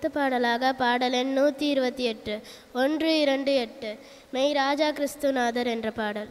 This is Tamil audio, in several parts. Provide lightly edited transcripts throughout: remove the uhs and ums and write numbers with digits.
அடுத்த பாடலாக பாடல் எண் 128 128 மெய் ராஜா கிறிஸ்துநாதர் என்ற பாடல்.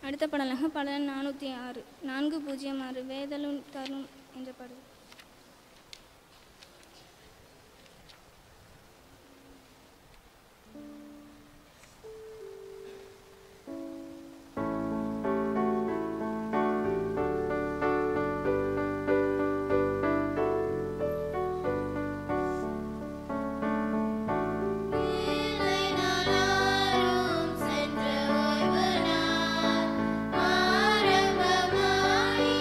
அடுத்த பாடலாக பாடல் 406 406 வேதலும் தரும் என்ற பாடல். ஆரம்பமாய்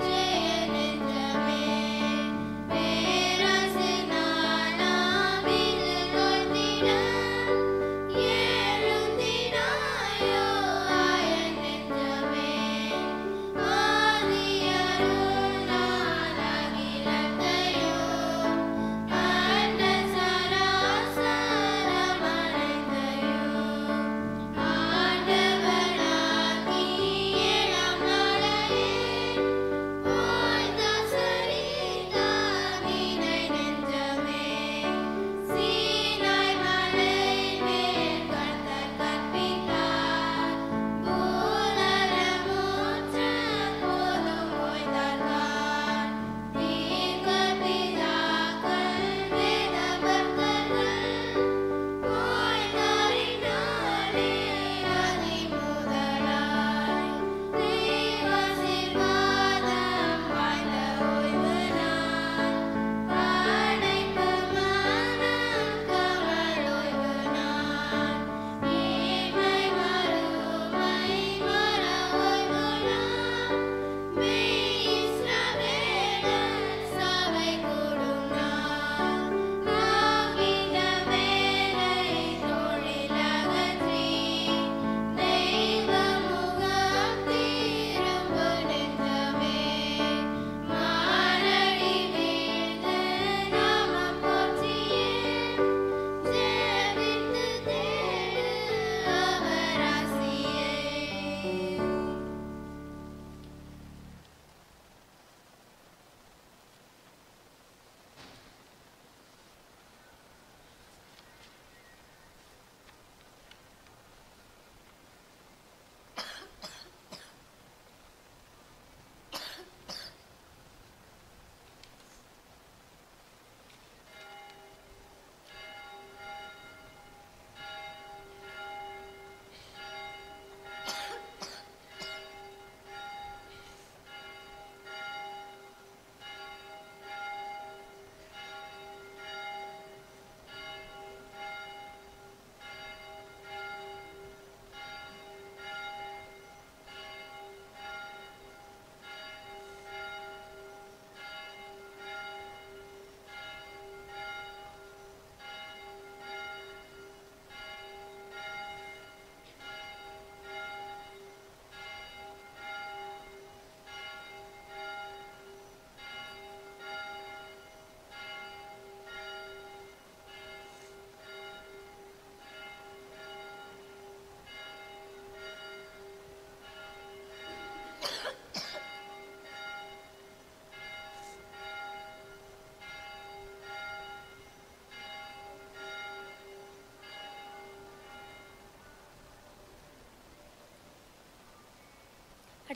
ஜெய நெஞ்சமே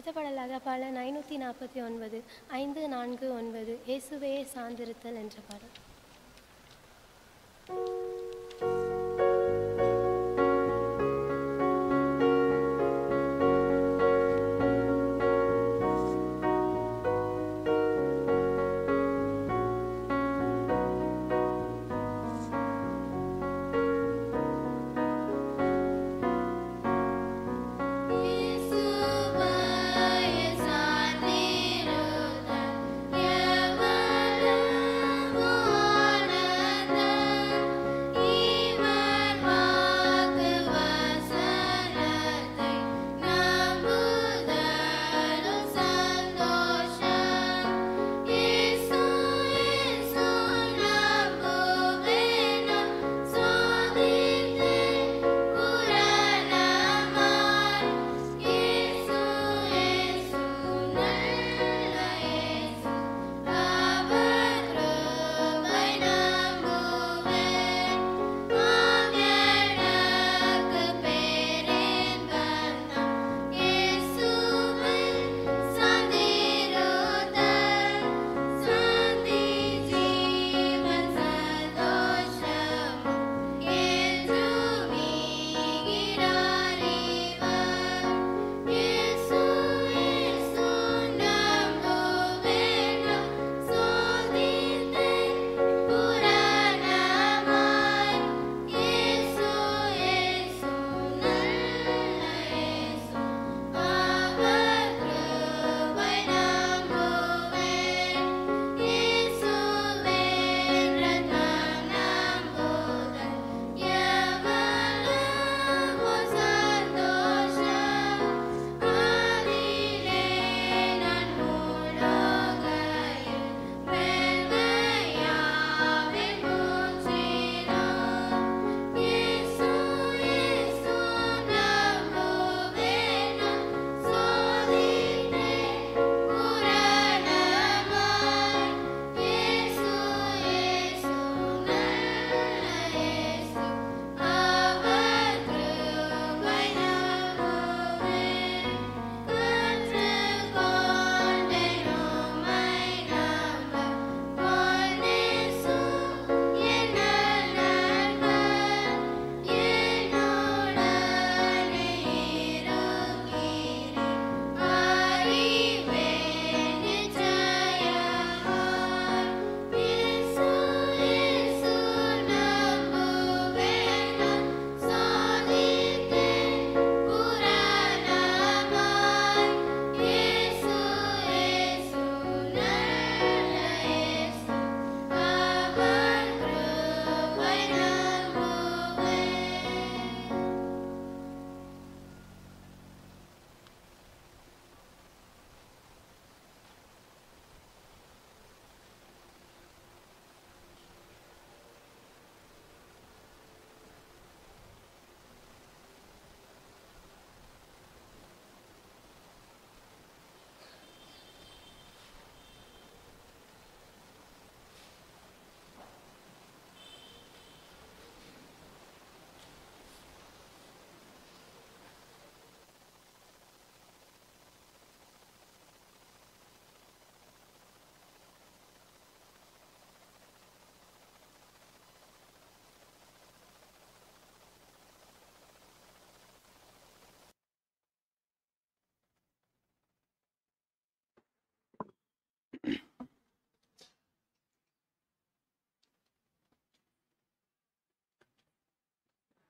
அடுத்த பாடலாக பாடல் 549 549 இயேசுவே சார்ந்திருத்தல் என்ற பாடல்.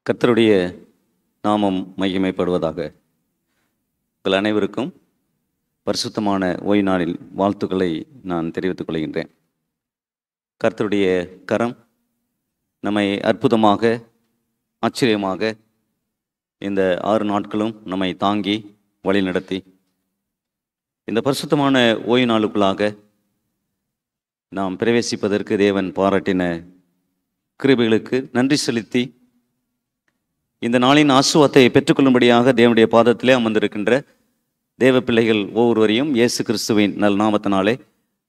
கர்த்தருடைய நாமம் மகிமைப்படுவதாக. உங்கள் அனைவருக்கும் பரிசுத்தமான ஓய்வு நாளில் வாழ்த்துக்களை நான் தெரிவித்துக் கொள்கின்றேன். கர்த்தருடைய கரம் நம்மை அற்புதமாக ஆச்சரியமாக இந்த 6 நாட்களும் நம்மை தாங்கி வழிநடத்தி இந்த பரிசுத்தமான ஓய்வு நாளுக்குள்ளாக நாம் பிரவேசிப்பதற்கு தேவன் பாராட்டின கிருபைகளுக்கு நன்றி செலுத்தி இந்த நாளின் ஆசீர்வாதத்தை பெற்றுக்கொள்ளும்படியாக தேவனுடைய பாதத்திலே அமர்ந்திருக்கின்ற தேவ பிள்ளைகள் ஒவ்வொருவரையும் இயேசு கிறிஸ்துவின் நல் நாமத்தினாலே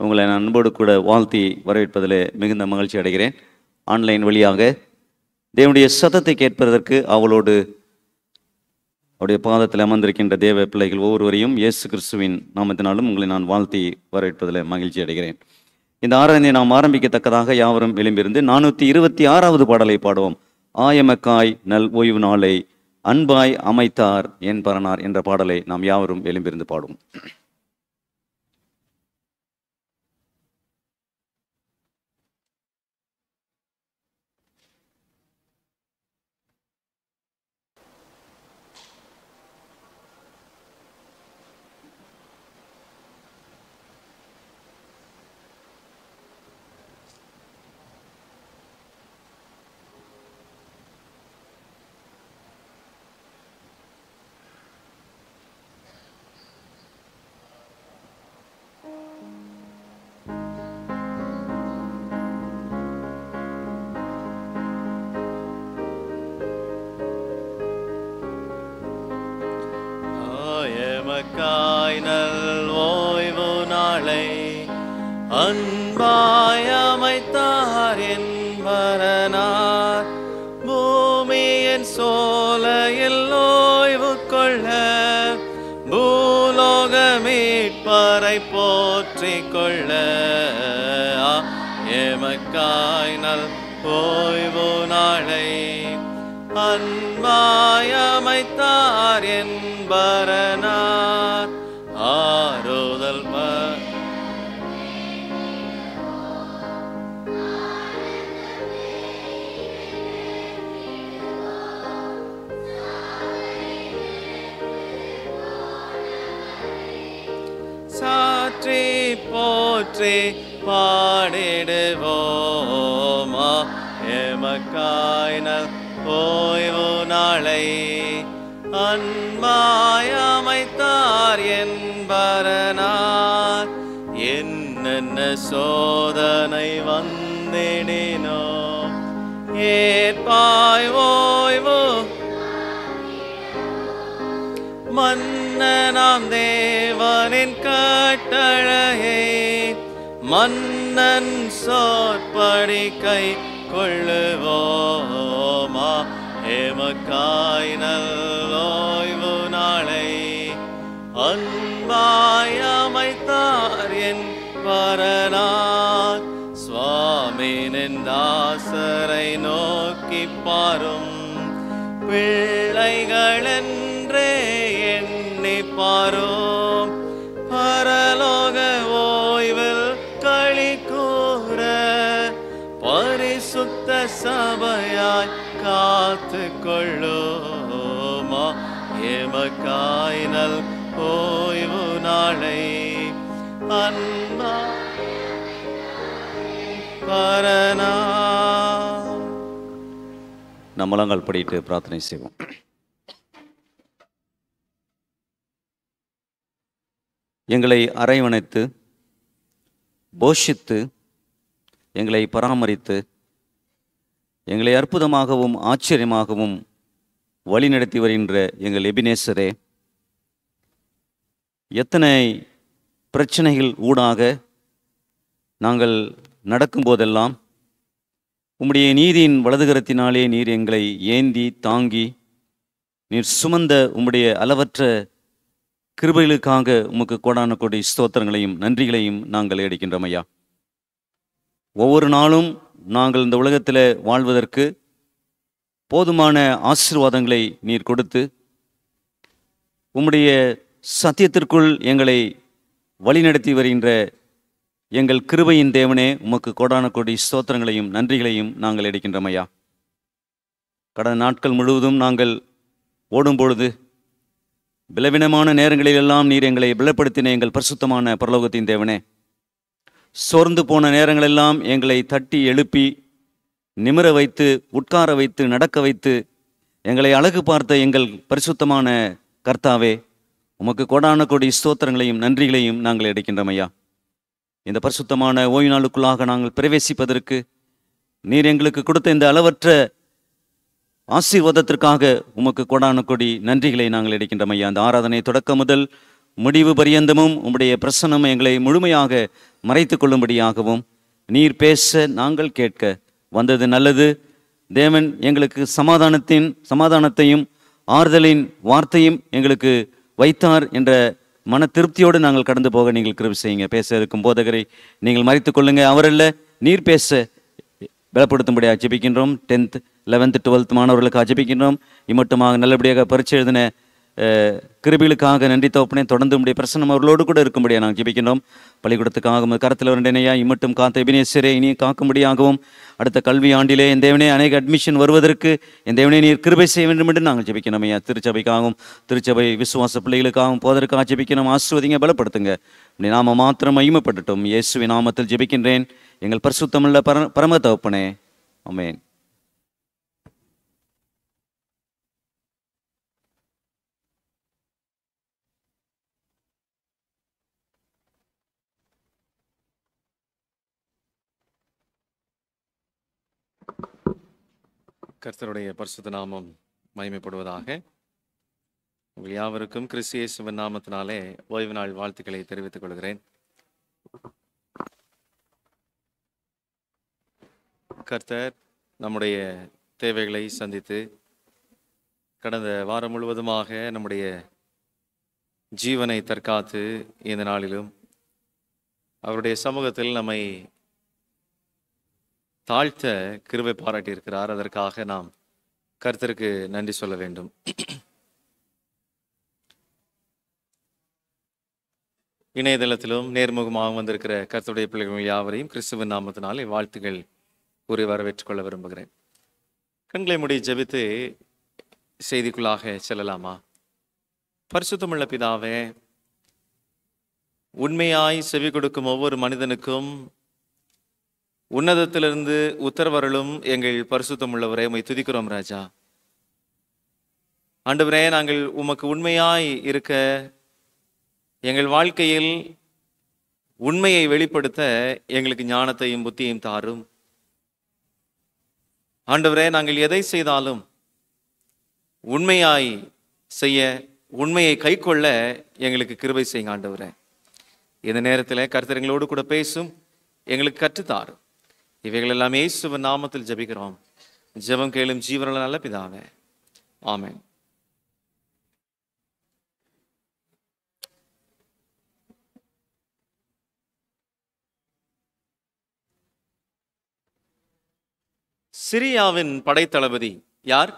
உங்களை நான் அன்போடு கூட வாழ்த்தி வரவேற்பதில் மிகுந்த மகிழ்ச்சி அடைகிறேன். ஆன்லைன் வழியாக தேவனுடைய சத்தத்தை கேட்பதற்கு அவளோடு அவருடைய பாதத்தில் அமர்ந்திருக்கின்ற தேவ பிள்ளைகள் ஒவ்வொருவரையும் இயேசு கிறிஸ்துவின் நாமத்தினாலும் உங்களை நான் வாழ்த்தி வரவேற்பதில் மகிழ்ச்சி அடைகிறேன். இந்த ஆராதனையை நாம் ஆரம்பிக்கத்தக்கதாக யாவரும் எழும்பியிருந்து 426வது பாடலை பாடுவோம். ஆயமக்காய் நல் ஓய்வு நாளை அன்பாய் அமைத்தார் என் பரனார் என்ற பாடலை நாம் யாவரும் எழும்பியிருந்து பாடுவோம். நல் ஓய்வு நாளை அன்பாய் அமைத்தார் என்பரனார் பூமியின் சோலையில் ஓய்வு கொள்ள பூலோக மீட்பரை போற்றிக் கொள்ள எமக்காய் நல் ஓய்வு நாளை அன்பாய் அமைத்தார் என்பரனார் ஆறுதல் சாற்றி போற்றி பாடிடுவோமா எமக்காய் நல் ஓய்வு நாளை அன்பாய் அமைத்தார் என்பரனார் என்னென்ன சோதனை வந்திடினோ ஏற்பாய் ஓய்வு மன்னனாம் தேவனின் கட்டளையை மன்னன் சொற்படி கை கொள்ளுவோமா எமக்காய் நல் ஓய்வு நாளை அன்பாய் அமைத்தார் என்பரனார் சுவாமியின் தாசரை நோக்கி பாரும் பிள்ளைகளென்றே எண்ணி பாரும் பரலோக ஓய்வில் களி கூற பரிசுத்த சபையாய் காத்து கொள்ளுமா எமக்காய் நல் ஓய்வு நாளை அன்பா பரனா. நம்மளங்கள் படிட்டு பிரார்த்தனை செய்வோம். எங்களை அரவணைத்து போஷித்து எங்களை பராமரித்து எங்களை அற்புதமாகவும் ஆச்சரியமாகவும் வழிநடத்தி வருகின்ற எங்கள் எபினேசரே, எத்தனை பிரச்சனைகள் ஊடாக நாங்கள் நடக்கும்போதெல்லாம் உம்முடைய நீதியின் வலதுகரத்தினாலே நீர் எங்களை ஏந்தி தாங்கி நீர் சுமந்த உம்முடைய அளவற்ற கிருபைகளுக்காக உமக்கு கோடான கோடி ஸ்தோத்திரங்களையும் நன்றிகளையும் நாங்கள் எடுக்கின்றோம் ஐயா. ஒவ்வொரு நாளும் நாங்கள் இந்த உலகத்தில் வாழ்வதற்கு போதுமான ஆசீர்வாதங்களை நீர் கொடுத்து உம்முடைய சத்தியத்திற்குள் எங்களை வழிநடத்தி வருகின்ற எங்கள் கிருபையின் தேவனே, உமக்கு கோடான கோடி ஸ்தோத்திரங்களையும் நன்றிகளையும் நாங்கள் எடுக்கின்றோம் ஐயா. கடந்த நாட்கள் முழுவதும் நாங்கள் ஓடும்பொழுது பலவீனமான நேரங்களிலெல்லாம் நீர் எங்களை பலப்படுத்தின எங்கள் பரிசுத்தமான பரலோகத்தின் தேவனே, சோர்ந்து போன நேரங்களெல்லாம் எங்களை தட்டி எழுப்பி நிமிர வைத்து உட்கார வைத்து நடக்க வைத்து எங்களை அழகு பார்த்த எங்கள் பரிசுத்தமான கர்த்தாவே, உமக்கு கோடான கோடி ஸ்தோத்திரங்களையும் நன்றிகளையும் நாங்கள் எடுக்கின்றோம் ஐயா. இந்த பரிசுத்தமான ஓய்வு நாளுக்குள்ளாக நாங்கள் பிரவேசிப்பதற்கு நீர் எங்களுக்கு கொடுத்த இந்த அளவற்ற ஆசீர்வாதத்திற்காக உமக்கு கோடான கோடி நன்றிகளை நாங்கள் எடுக்கின்றோம் ஐயா. அந்த ஆராதனை தொடக்கம் முதல் முடிவு பரியந்தமும் உம்முடைய பிரசன்னம் எங்களை முழுமையாக மறைத்து கொள்ளும்படியாகவும் நீர் பேச நாங்கள் கேட்க வந்தது நல்லது. தேவன் எங்களுக்கு சமாதானத்தையும் ஆறுதலின் வார்த்தையும் எங்களுக்கு வைத்தார் என்ற மன திருப்தியோடு நாங்கள் கடந்து போக நீங்கள் கிருபை செய்யுங்க. பேச இருக்கும் போதகரை நீங்கள் மறைத்துக் கொள்ளுங்க. அவரல்ல நீர் பேச பலப்படுத்தும்படியாக ஜெபிக்கின்றோம். 10th 11th 12th மாணவர்களுக்காக ஜெபிக்கின்றோம். இம்மட்டுமாக நல்லபடியாக பரீட்சை எழுதின கிருபிகளுக்காக நன்றி தகப்பனே. தொடர்ந்து உடைய பிரசன்னம் அவர்களோடு கூட இருக்கும்படியாக நாங்கள் ஜெபிக்கின்றோம். பள்ளிக்கூடத்துக்காக கருத்தில் வரண்டனையா இம்மட்டும் காத்த எபினேசரே இனி காக்கும்படியாகவும் அடுத்த கல்வி ஆண்டிலே என் தேவனே அநேக அட்மிஷன் வருவதற்கு என் தேவனே நீர் கிருபை செய்ய வேண்டும் என்று நாங்கள் ஜெபிக்கணும் ஐயா. திருச்சபைக்காகவும் திருச்சபை விசுவாச பிள்ளைகளுக்காகவும் போதற்காக ஜெபிக்கணும். ஆசீர்வதிங்க, பலப்படுத்துங்க. நாம மாத்திரம் மகிமைப்படட்டும். இயேசுவின் நாமத்தில் ஜெபிக்கின்றேன் எங்கள் பரிசுத்தமுள்ள பரம தகப்பனே, ஆமென். கர்த்தருடைய பரிசுத்த நாமம் மகிமைப்படுவதாக. உங்கள் யாவருக்கும் கிறிஸ்து இயேசுவின் நாமத்தினாலே ஓய்வு நாள் வாழ்த்துக்களை தெரிவித்துக் கொள்கிறேன். கர்த்தர் நம்முடைய தேவைகளை சந்தித்து கடந்த வாரம் முழுவதுமாக நம்முடைய ஜீவனை தற்காத்து இந்த நாளிலும் அவருடைய சமூகத்தில் நம்மை தாழ்த்த கிருபை பாராட்டியிருக்கிறார். அதற்காக நாம் கர்த்தருக்கு நன்றி சொல்ல வேண்டும். இணையதளத்திலும் நேர்முகமாக வந்திருக்கிற கர்த்தருடைய பிள்ளைகள் யாவரையும் கிறிஸ்துவின் நாமத்தினாலே வாழ்த்துக்கள் கூறி வரவேற்றுக் கொள்ள விரும்புகிறேன். கண்களை மூடி ஜெபித்து செய்திக்குள்ளாக செல்லலாமா? பரிசுத்தமுள்ள பிதாவே, உண்மையாய் செவி கொடுக்கும் ஒவ்வொரு மனிதனுக்கும் உன்னதத்திலிருந்து உத்தரவருளும் எங்கள் பரிசுத்தம் உள்ளவரே, உம்மை துதிக்கிறோம் ராஜா. ஆண்டவரே, நாங்கள் உமக்கு உண்மையாய் இருக்க எங்கள் வாழ்க்கையில் உண்மையை வெளிப்படுத்த எங்களுக்கு ஞானத்தையும் புத்தியையும் தாரும். ஆண்டவரே, நாங்கள் எதை செய்தாலும் உண்மையாய் செய்ய, உண்மையை கை கொள்ள எங்களுக்கு கிருபை செய்யுங்க ஆண்டவரே. இந்த நேரத்தில் கர்த்தர் எங்களோடு கூட பேசும், எங்களுக்கு கற்றுத்தாரும். இவைகள் எல்லாம் இயேசுவின் நாமத்தில் ஜெபிக்கிறோம். ஜெபம் கேளும் ஜீவனுள்ள நல்ல பிதாவே, ஆமென். சிரியாவின் படைத்தளபதி யார்?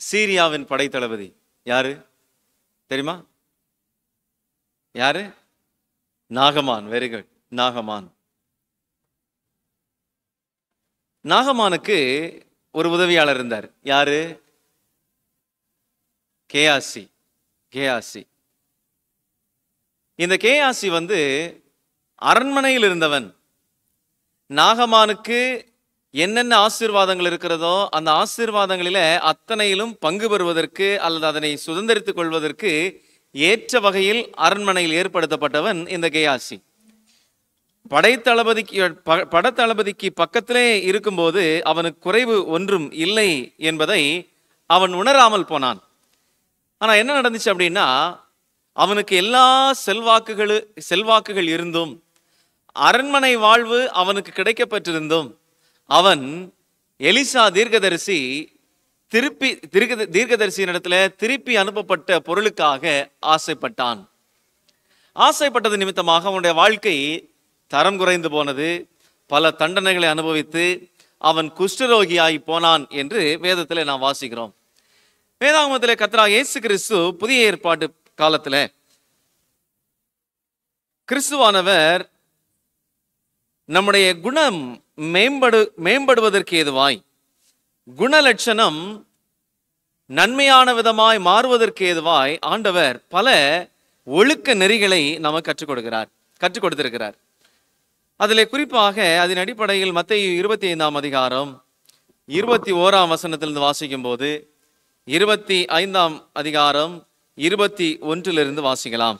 சீரியாவின் படைத்தளபதி யாரு தெரியுமா? யாரு? நாகமான். Very good, நாகமான். நாகமானுக்கு ஒரு உதவியாளர் இருந்தார். யாரு? கேயாசி. கேயாசி. இந்த கேயாசி அரண்மனையில் இருந்தவன். நாகமானுக்கு என்னென்ன ஆசீர்வாதங்கள் இருக்கிறதோ அந்த ஆசீர்வாதங்களில அத்தனையிலும் பங்கு பெறுவதற்கு அல்லது அதனை சுதந்திரித்துக் கொள்வதற்கு ஏற்ற வகையில் அரண்மனையில் ஏற்படுத்தப்பட்டவன் இந்த கேயாசி. படைத்தளபதிக்கு பக்கத்திலே இருக்கும்போது அவனுக்கு குறைவு ஒன்றும் இல்லை என்பதை அவன் உணராமல் போனான். ஆனா என்ன நடந்துச்சு அப்படின்னா, அவனுக்கு எல்லா செல்வாக்குகள் இருந்தும், அரண்மனை வாழ்வு அவனுக்கு கிடைக்கப்பட்டிருந்தும், அவன் எலிசா தீர்க்கதரிசியின் இடத்துல திருப்பி அனுப்பப்பட்ட பொருளுக்காக ஆசைப்பட்டான். ஆசைப்பட்டது நிமித்தமாக அவனுடைய வாழ்க்கை தரம் குறைந்து போனது. பல தண்டனைகளை அனுபவித்து அவன் குஷ்டரோகியாகி போனான் என்று வேதத்தில் நாம் வாசிக்கிறோம். வேதாகமத்தில் கர்த்தராகிய இயேசு கிறிஸ்து புதிய ஏற்பாட்டு காலத்தில் கிறிஸ்துவானவர் நம்முடைய குணம் மேம்படுவதற்கு ஏதுவாய், குணலட்சணம் நன்மையான விதமாய் மாறுவதற்கு ஏதுவாய் ஆண்டவர் பல ஒழுக்க நெறிகளை நமக்கு கற்றுக் கொடுத்திருக்கிறார். அதில் குறிப்பாக அதன் அடிப்படையில் மத்தேயு 25ஆம் அதிகாரம் 21ஆம் வசனத்திலிருந்து வாசிக்கும் போது 25ஆம் அதிகாரம் 21 வாசிக்கலாம்.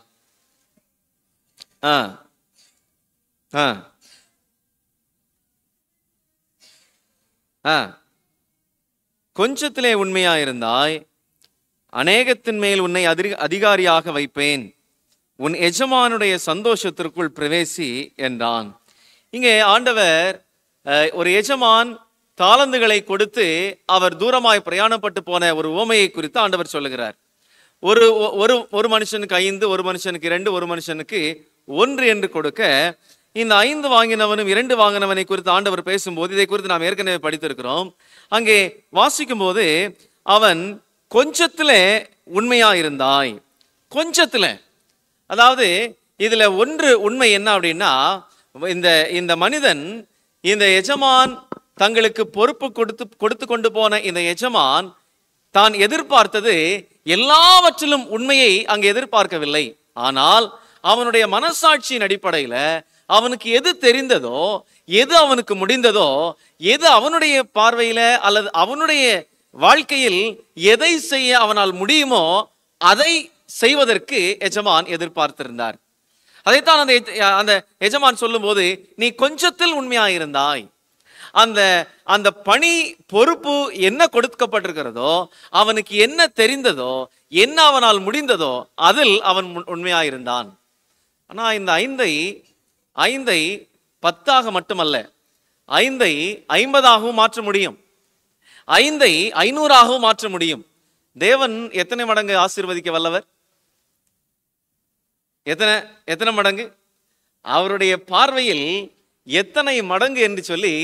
கொஞ்சத்திலே உண்மையாயிருந்தாய், அநேகத்தின் மேல் உன்னை அதிகாரியாக வைப்பேன், உன் எஜமானுடைய சந்தோஷத்திற்குள் பிரவேசி என்றான். இங்கே ஆண்டவர் ஒரு எஜமான் தாலந்துகளை கொடுத்து அவர் தூரமாய் பிரயாணப்பட்டு போன ஒரு உவமையை குறித்து ஆண்டவர் சொல்லுகிறார். ஒரு ஒரு ஒரு மனுஷனுக்கு 5, ஒரு மனுஷனுக்கு 2, ஒரு மனுஷனுக்கு 1 என்று கொடுக்க, இந்த 5 வாங்கினவனும் 2 வாங்கினவனை குறித்து ஆண்டவர் பேசும்போது, இதை குறித்து நாம் ஏற்கனவே படித்திருக்கிறோம். அங்கே வாசிக்கும் போது, அவன் கொஞ்சத்துல உண்மையா இருந்தாய். கொஞ்சத்துல, அதாவது இதுல ஒன்று உண்மை என்ன அப்படின்னா, இந்த மனிதன், இந்த எஜமான் தங்களுக்கு பொறுப்பு கொடுத்து கொண்டு போன இந்த எஜமான் தான் எதிர்பார்த்தது எல்லாவற்றிலும் உண்மையை அங்கு எதிர்பார்க்கவில்லை. ஆனால் அவனுடைய மனசாட்சியின் அடிப்படையில அவனுக்கு எது தெரிந்ததோ, எது அவனுக்கு முடிந்ததோ, எது அவனுடைய பார்வையில அல்லது அவனுடைய வாழ்க்கையில் எதை செய்ய அவனால் முடியுமோ அதை செய்வதற்கு எஜமான் எதிர்பார்த்திருந்தார். அதைத்தான் அந்த எஜமான் சொல்லும் போது, நீ கொஞ்சத்தில் உண்மையாயிருந்தாய். அந்த பணி பொறுப்பு என்ன கொடுக்கப்பட்டிருக்கிறதோ, அவனுக்கு என்ன தெரிந்ததோ, என்ன அவனால் முடிந்ததோ அதில் அவன் உண்மையாயிருந்தான். ஆனா இந்த 5ஐ 10ஆக மட்டுமல்ல, 5ஐ 50ஆகவும் மாற்ற முடியும், 5ஐ 500ஆகவும் மாற்ற முடியும். தேவன் எத்தனை மடங்கு ஆசீர்வதிக்க வல்லவர்? எத்தனை மடங்கு? அவருடைய பார்வையில் எத்தனை மடங்கு என்று சொல்லி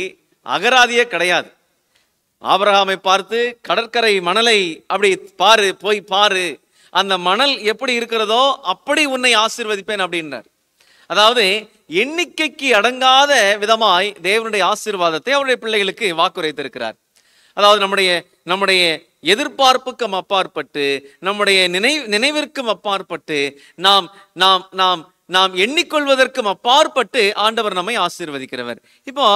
அகராதியே கிடையாது. ஆபிரகாமை பார்த்து கடற்கரை மணலை அப்படி பாரு, போய் பாரு, அந்த மணல் எப்படி இருக்கிறதோ அப்படி உன்னை ஆசீர்வதிப்பேன் அப்படின்னார். அதாவது எண்ணிக்கைக்கு அடங்காத விதமாய் தேவனுடைய ஆசீர்வாதத்தை அவருடைய பிள்ளைகளுக்கு வாக்குரைத்திருக்கிறார். அதாவது நம்முடைய எதிர்பார்ப்புக்கும் அப்பாற்பட்டு, நம்முடைய நினைவிற்கும் அப்பாற்பட்டு, நாம் எண்ணிக்கொள்வதற்கும் அப்பாற்பட்டு ஆண்டவர் நம்மை ஆசீர்வதிக்கிறவர். இப்போ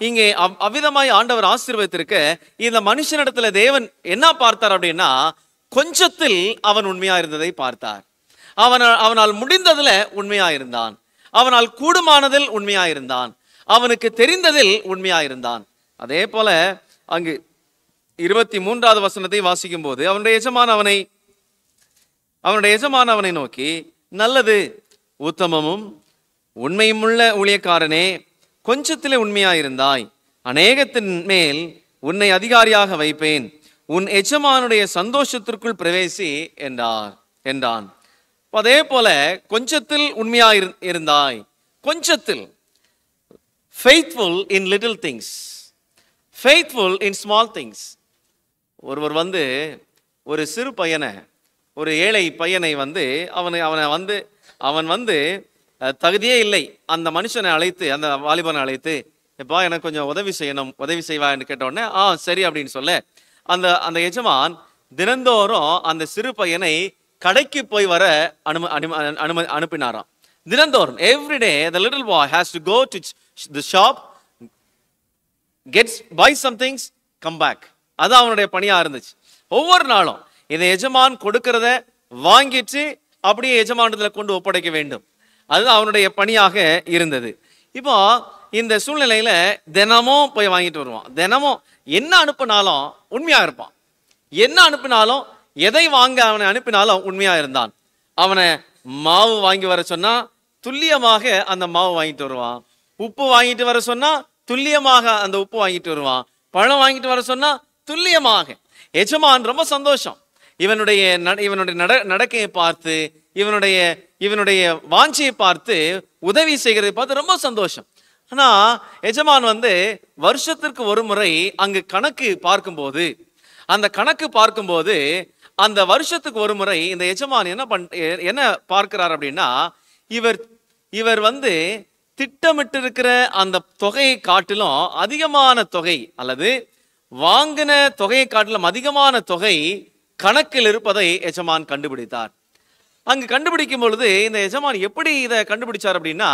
இங்கே அவ்விதமாய் ஆண்டவர் ஆசீர்வதித்திருக்க, இந்த மனுஷனிடத்துல தேவன் என்ன பார்த்தார் அப்படின்னா, கொஞ்சத்தில் அவன் உண்மையா இருந்ததை பார்த்தார். அவனால் முடிந்ததுல உண்மையா இருந்தான், அவனால் கூடுமானதில் உண்மையா இருந்தான், அவனுக்கு தெரிந்ததில் உண்மையா இருந்தான். அதே போல அங்கு 23வது வசனத்தை வாசிக்கும் போது, அவனுடைய எஜமான் அவனை நோக்கி, நல்லது உத்தமமும் உண்மையும் உள்ள ஊழியக்காரனே, கொஞ்சத்திலே உண்மையாயிருந்தாய், அநேகத்தின் மேல் உன்னை அதிகாரியாக வைப்பேன், உன் எஜமானுடைய சந்தோஷத்திற்குள் பிரவேசி என்றான். அதே போல கொஞ்சத்தில் உண்மையாயிருந்தாய், கொஞ்சத்தில், faithful in little things, faithful in small things. ஒருவர் ஒரு சிறு பையனை, ஒரு ஏழை பையனை அவன் தகுதியே இல்லை, அந்த மனுஷனை அழைத்து, அந்த வாலிபனை அழைத்து, எப்பா எனக்கு கொஞ்சம் உதவி செய்யணும், உதவி செய்வா என்று கேட்ட உடனே சரி அப்படின்னு சொல்ல, அந்த எஜமான் தினந்தோறும் அந்த சிறு பையனை கடைக்கு போய் வர அனுப்பினாராம். தினந்தோறும், every day the little boy has to go to the shop, buy some things, come back. அது அவனுடைய பணியா இருந்துச்சு. ஒவ்வொரு நாளும் இந்த எஜமான் கொடுக்கிறத வாங்கிட்டு அப்படியே எஜமானத்துல கொண்டு ஒப்படைக்க வேண்டும். அது அவனுடைய பணியாக இருந்தது. இப்போ இந்த சூழ்நிலையில தினமும் போய் வாங்கிட்டு வருவான். தினமும் என்ன அனுப்பினாலும் உண்மையா இருப்பான். என்ன அனுப்பினாலும், எதை வாங்க அவனை அனுப்பினாலும் உண்மையா இருந்தான். அவனை மாவு வாங்கி வர சொன்னா துல்லியமாக அந்த மாவு வாங்கிட்டு வருவான். உப்பு வாங்கிட்டு வர சொன்னா துல்லியமாக அந்த உப்பு வாங்கிட்டு வருவான். பழம் வாங்கிட்டு வர சொன்னா துல்லியமாக. எஜமான் ரொம்ப சந்தோஷம். இவனுடைய நடக்கையை பார்த்து, இவனுடைய வாஞ்சியை பார்த்து, உதவி செய்கிறதை பார்த்து ரொம்ப சந்தோஷம். ஆனா எஜமான் வருஷத்திற்கு ஒரு முறை அங்கு கணக்கு பார்க்கும்போது, அந்த வருஷத்துக்கு ஒரு முறை இந்த எஜமான் என்ன பார்க்கிறார் அப்படின்னா, இவர் திட்டமிட்டு இருக்கிற அந்த தொகையை காட்டிலும் அதிகமான தொகை, அல்லது வாங்கின தொகையை காட்டிலும் அதிகமான தொகை கணக்கில் இருப்பதை எஜமான் கண்டுபிடித்தார். அங்கு கண்டுபிடிக்கும் பொழுது இந்த எஜமான் எப்படி இதை கண்டுபிடிச்சார் அப்படின்னா,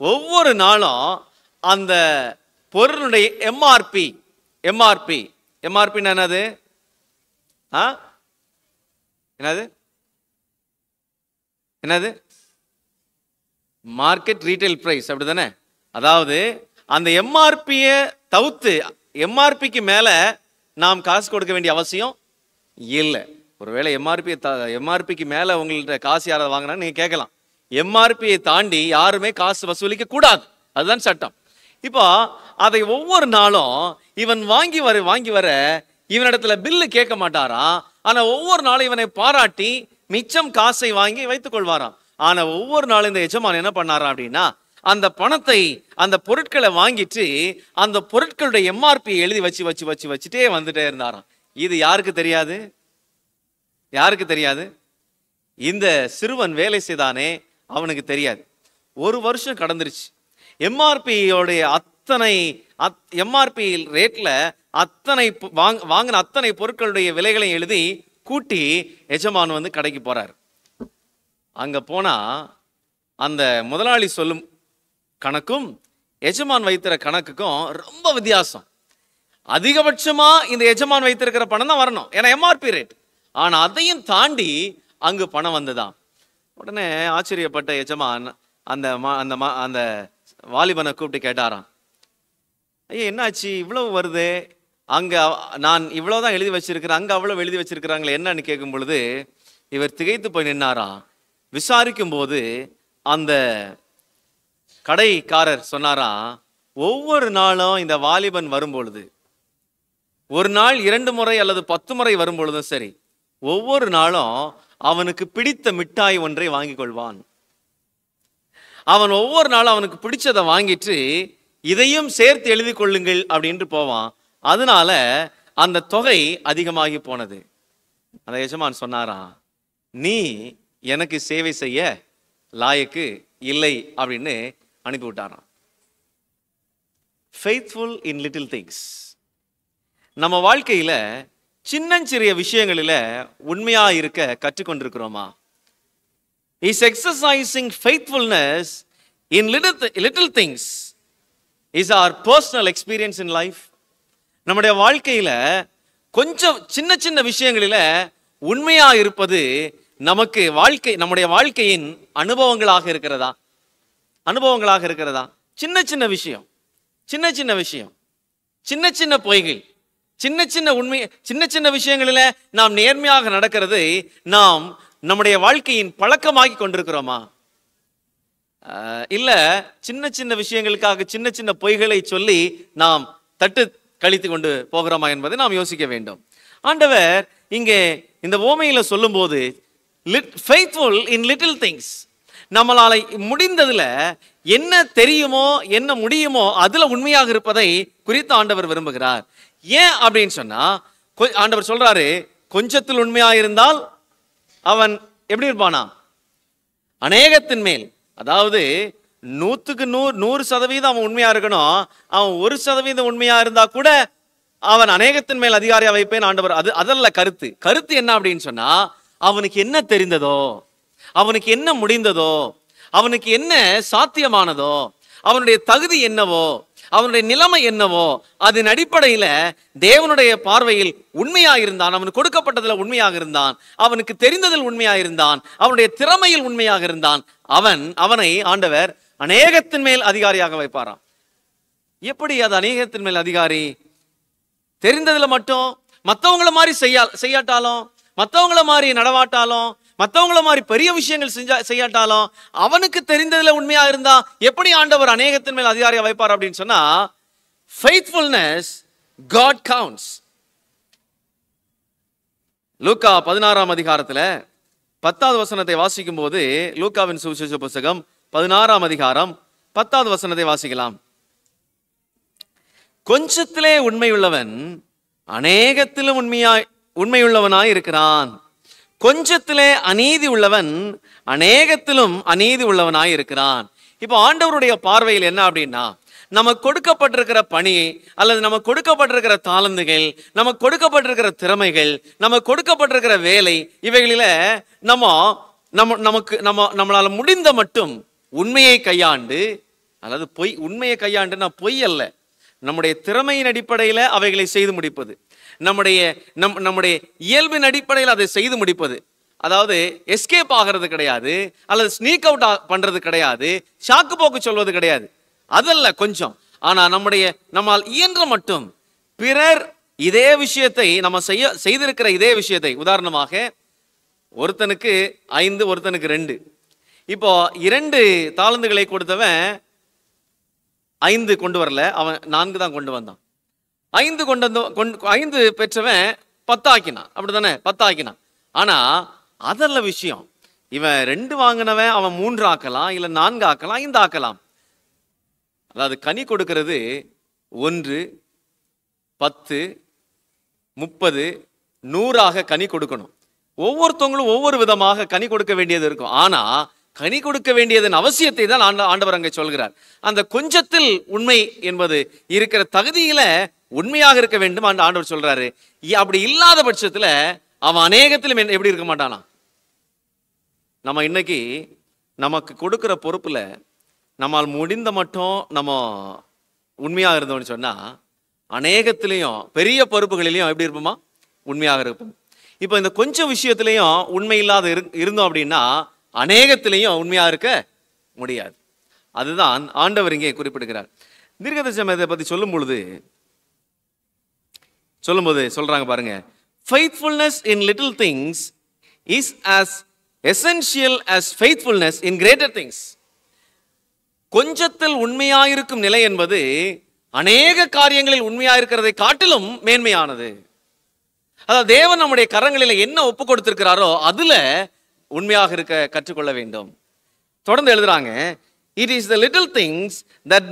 ஒவ்வொரு நாளும் அந்த பொருளுடைய எம்ஆர்பி என்னது? என்னது? மார்க்கெட் ரீட்டைல் பிரைஸ், அப்படிதானே? அதாவது அந்த எம்ஆர்பியை தவிர்த்து, எம்ஆர்பிக்கு மேல நாம் காசு கொடுக்க வேண்டிய அவசியம் இல்லை. ஒருவேளை எம்ஆர்பிக்கு மேல உங்கள்ட்ட காசு யாராவது வாங்கினா நீங்க கேட்கலாம். எம்ஆர்பியை தாண்டி யாருமே காசு வசூலிக்க கூடாது, அதுதான் சட்டம். இப்போ அதை ஒவ்வொரு நாளும் இவன் வாங்கி வர இவனிடத்துல பில்லு கேட்க மாட்டாராம். ஆனா ஒவ்வொரு நாளும் இவனை பாராட்டி மிச்சம் காசை வாங்கி வைத்துக் கொள்வாராம். ஆனா ஒவ்வொரு நாளும் இந்த எஜமான் என்ன பண்ணாராம் அப்படின்னா, அந்த பணத்தை, அந்த பொருட்களை வாங்கிட்டு அந்த பொருட்களுடைய எம்ஆர்பி எழுதி வச்சுட்டே வந்துட்டே இருந்தாராம். இது யாருக்கு தெரியாது? யாருக்கு தெரியாது? இந்த சிறுவன் வேலை செய்தானே அவனுக்கு தெரியாது. ஒரு வருஷம் கடந்துருச்சு. எம்ஆர்பியோடைய எம்ஆர்பி ரேட்ல வாங்கின அத்தனை பொருட்களுடைய விலைகளை எழுதி கூட்டி எஜமான் வந்து கடைக்கு போறார். அங்க போனா அந்த முதலாளி சொல்லும் கணக்கும் எஜமான் வைத்திருக்கிற கணக்குக்கும் ரொம்ப வித்தியாசம். அதிகபட்சமா இந்த எஜமான் வைத்திருக்கிற பணம் தான் வரணும், ஏன்னா எம்ஆர்பி ரேட். ஆனா அதையும் தாண்டி அங்கு பணம் வந்துதான். உடனே ஆச்சரியப்பட்ட எஜமான் அந்த வாலிபனை கூப்பிட்டு கேட்டாராம், ஐயா என்னாச்சு இவ்வளவு வருது? அங்க நான் இவ்வளவுதான் எழுதி வச்சிருக்கிறேன், அங்க அவ்வளவு எழுதி வச்சிருக்கிறாங்களே என்னன்னு கேட்கும் பொழுது இவர் திகைத்து போய் நின்னாராம். விசாரிக்கும் போது அந்த கடைக்காரர் சொன்னாராம், ஒவ்வொரு நாளும் இந்த வாலிபன் வரும்பொழுது, ஒரு நாள் 2 முறை அல்லது 10 முறை வரும்பொழுதும் சரி, ஒவ்வொரு நாளும் அவனுக்கு பிடித்த மிட்டாய் ஒன்றை வாங்கி கொள்வான். அவன் ஒவ்வொரு நாளும் அவனுக்கு பிடிச்சதை வாங்கிட்டு இதையும் சேர்த்து எழுதி கொள்ளுங்கள் அப்படின்ட்டு போவான். அதனால அந்த தொகை அதிகமாகி போனது. அந்த எஜமான் சொன்னாராம், நீ எனக்கு சேவை செய்ய லாயக்கு இல்லை அப்படின்னு அனுப்பி விட்டாராம். Faithful in little things. நம்ம வாழ்க்கையில சின்னஞ்சிறிய விஷயங்களில உண்மையா இருக்க கற்றுக்கொண்டிருக்கிறோமா? Is exercising faithfulness in little things is our personal experience in life. நம்முடைய வாழ்க்கையில கொஞ்சம் சின்ன சின்ன விஷயங்களில உண்மையா இருப்பது நமக்கு நம்முடைய வாழ்க்கையின் அனுபவங்களாக இருக்கிறதா? அனுபவங்களாக இருக்கிறதா? சின்ன சின்ன விஷயம், சின்ன சின்ன விஷயம், சின்ன சின்ன பொய்கள், சின்ன சின்ன உண்மை, சின்ன சின்ன விஷயங்களில நாம் நேர்மையாக நடக்கிறது நாம் நம்முடைய வாழ்க்கையின் பழக்கமாகி கொண்டிருக்கிறோமா? இல்ல சின்ன சின்ன விஷயங்களுக்காக சின்ன சின்ன பொய்களை சொல்லி நாம் தட்டு கழித்து கொண்டு போகிறோமா என்பதை நாம் யோசிக்க வேண்டும். ஆண்டவர் இங்கே இந்த ஓமையில சொல்லும் போது ஃபெய்த்ஃபுல் இன் லிட்டில் திங்ஸ், நம்மளால முடிந்ததுல என்ன தெரியுமோ என்ன முடியுமோ அதுல உண்மையாக இருப்பதை குறித்து ஆண்டவர் விரும்புகிறார். ஏன் அப்படின்னு சொன்னா, ஆண்டவர் சொல்றாரு, கொஞ்சத்தில் உண்மையா இருந்தால் அவன் எப்படி இருப்பானா? அநேகத்தின் மேல். அதாவது 100க்கு 100% அவன் உண்மையா இருக்கணும். அவன் 1% உண்மையா இருந்தா கூட அவன் அநேகத்தின் மேல் அதிகாரியா வைப்பேன் ஆண்டவர். அதல்ல கருத்து என்ன அப்படின்னு சொன்னா, அவனுக்கு என்ன தெரிந்ததோ, அவனுக்கு என்ன முடிந்ததோ, அவனுக்கு என்ன சாத்தியமானதோ, அவனுடைய தகுதி என்னவோ, அவனுடைய நிலைமை என்னவோ, அதன் அடிப்படையில தேவனுடைய பார்வையில் உண்மையாக இருந்தான், அவனுக்கு கொடுக்கப்பட்டதில் உண்மையாக இருந்தான், அவனுக்கு தெரிந்ததில் உண்மையாக இருந்தான், அவனுடைய திறமையில் உண்மையாக இருந்தான், அவனை ஆண்டவர் அநேகத்தின் மேல் அதிகாரியாக வைப்பாராம். எப்படி அது அநேகத்தின் மேல் அதிகாரி? தெரிந்ததுல மட்டும் மற்றவங்கள மாதிரி செய்யாட்டாலும், மற்றவங்கள மாதிரி நடவாட்டாலும், மற்றவங்கள மாதிரி பெரிய விஷயங்கள் செய்யாட்டாலும் அவனுக்கு தெரிந்ததுல உண்மையா இருந்தா எப்படி ஆண்டவர் அநேகத்தின் மேல் அதிகாரியா வைப்பார் அப்படின்னு சொன்னா, faithfulness God counts. லூக்கா 16ஆம் அதிகாரத்துல 10வது வசனத்தை வாசிக்கும் போது, லூக்காவின் சுவிசேஷ புத்தகம் 16ஆம் அதிகாரம் 10வது வசனத்தை வாசிக்கலாம். கொஞ்சத்திலே உண்மையுள்ளவன் அநேகத்திலும் உண்மையுள்ளவனாய் இருக்கிறான், கொஞ்சத்திலே அநீதி உள்ளவன் அநேகத்திலும் அநீதி உள்ளவனாய் இருக்கிறான். இப்போ ஆண்டவருடைய பார்வையில் என்ன அப்படின்னா, நமக்கு கொடுக்கப்பட்டிருக்கிற பணி அல்லது நமக்கு கொடுக்கப்பட்டிருக்கிற தாளந்துகள், நமக்கு கொடுக்கப்பட்டிருக்கிற திறமைகள், நமக்கு கொடுக்கப்பட்டிருக்கிற வேலை, இவைகளில நம்மளால முடிந்த மட்டும் உண்மையை கையாண்டு, அதாவது உண்மையை கையாண்டுன்னா பொய் அல்ல, நம்முடைய திறமையின் அடிப்படையில் அவைகளை செய்து முடிப்பது, நம்முடைய இயல்பின் அடிப்படையில் அதை செய்து முடிப்பது. அதாவது எஸ்கேப் ஆகிறது கிடையாது, அல்லது ஸ்னீக் அவுட் பண்றது கிடையாது, சாக்கு போக்கு சொல்வது கிடையாது, அதல்ல கொஞ்சம். ஆனா நம்மால் இயன்ற மட்டும் பிறர் இதே விஷயத்தை நம்ம செய்திருக்கிற இதே விஷயத்தை, உதாரணமாக ஒருத்தனுக்கு 5 ஒருத்தனுக்கு 2, இப்போ 2 தாளந்துகளை கொடுத்தவன் 5 கொண்டு வரல, அவன் 4 தான் கொண்டு வந்தான். 5 பெற்றவன் 10 ஆக்கினான், அப்படித்தானே? 10 ஆக்கினான். ஆனா அதல்ல விஷயம். இவன் 2 வாங்கினவன் அவன் 3 ஆக்கலாம், இல்ல 4 ஆக்கலாம், 5 ஆக்கலாம். அதாவது கனி கொடுக்கிறது 1, 10, 30, 100 கனி கொடுக்கணும். ஒவ்வொருத்தவங்களும் ஒவ்வொரு விதமாக கனி கொடுக்க வேண்டியது இருக்கும். ஆனா கனி கொடுக்க வேண்டியதன் அவசியத்தை தான் ஆண்டவர் அங்கே சொல்கிறார். அந்த கொஞ்சத்தில் உண்மை என்பது இருக்கிற தகுதியில உண்மையாக இருக்க வேண்டும் ஆண்டவர் சொல்றாரு. அப்படி இல்லாத பட்சத்துல அவன் அநேகத்திலும் எப்படி இருக்க மாட்டானா? நம்ம இன்னைக்கு நமக்கு கொடுக்கிற பொறுப்புல நம்மால் முடிந்த மட்டும் நம்ம உண்மையாக இருந்தோம்னு சொன்னா அநேகத்திலையும் பெரிய பொறுப்புகளிலையும் எப்படி இருப்போமா? உண்மையாக இருப்போம். இப்போ இந்த கொஞ்சம் விஷயத்திலையும் உண்மை இல்லாத இருந்தோம் அப்படின்னா அநேகத்திலையும் உண்மையாக இருக்க முடியாது. அதுதான் ஆண்டவர் இங்கே குறிப்பிடுகிறார். தீர்க்கதரிசனத்தை பத்தி சொல்லும்போது சொல்றாங்க பாருங்க, faithfulness in little things is as essential as faithfulness in greater things. கொஞ்சத்தில் உண்மையாயிருக்கும் நிலை என்பது அநேக காரியங்களில் உண்மையாயிருக்கிறதை காட்டிலும் மேன்மையானது. அதாவது தேவன் நம்முடைய கரங்களில் என்ன ஒப்பு கொடுத்திருக்கிறாரோ அதுல உண்மையாக இருக்க கற்றுக்கொள்ள வேண்டும். தொடர்ந்து எழுதுறாங்க, it is the little things that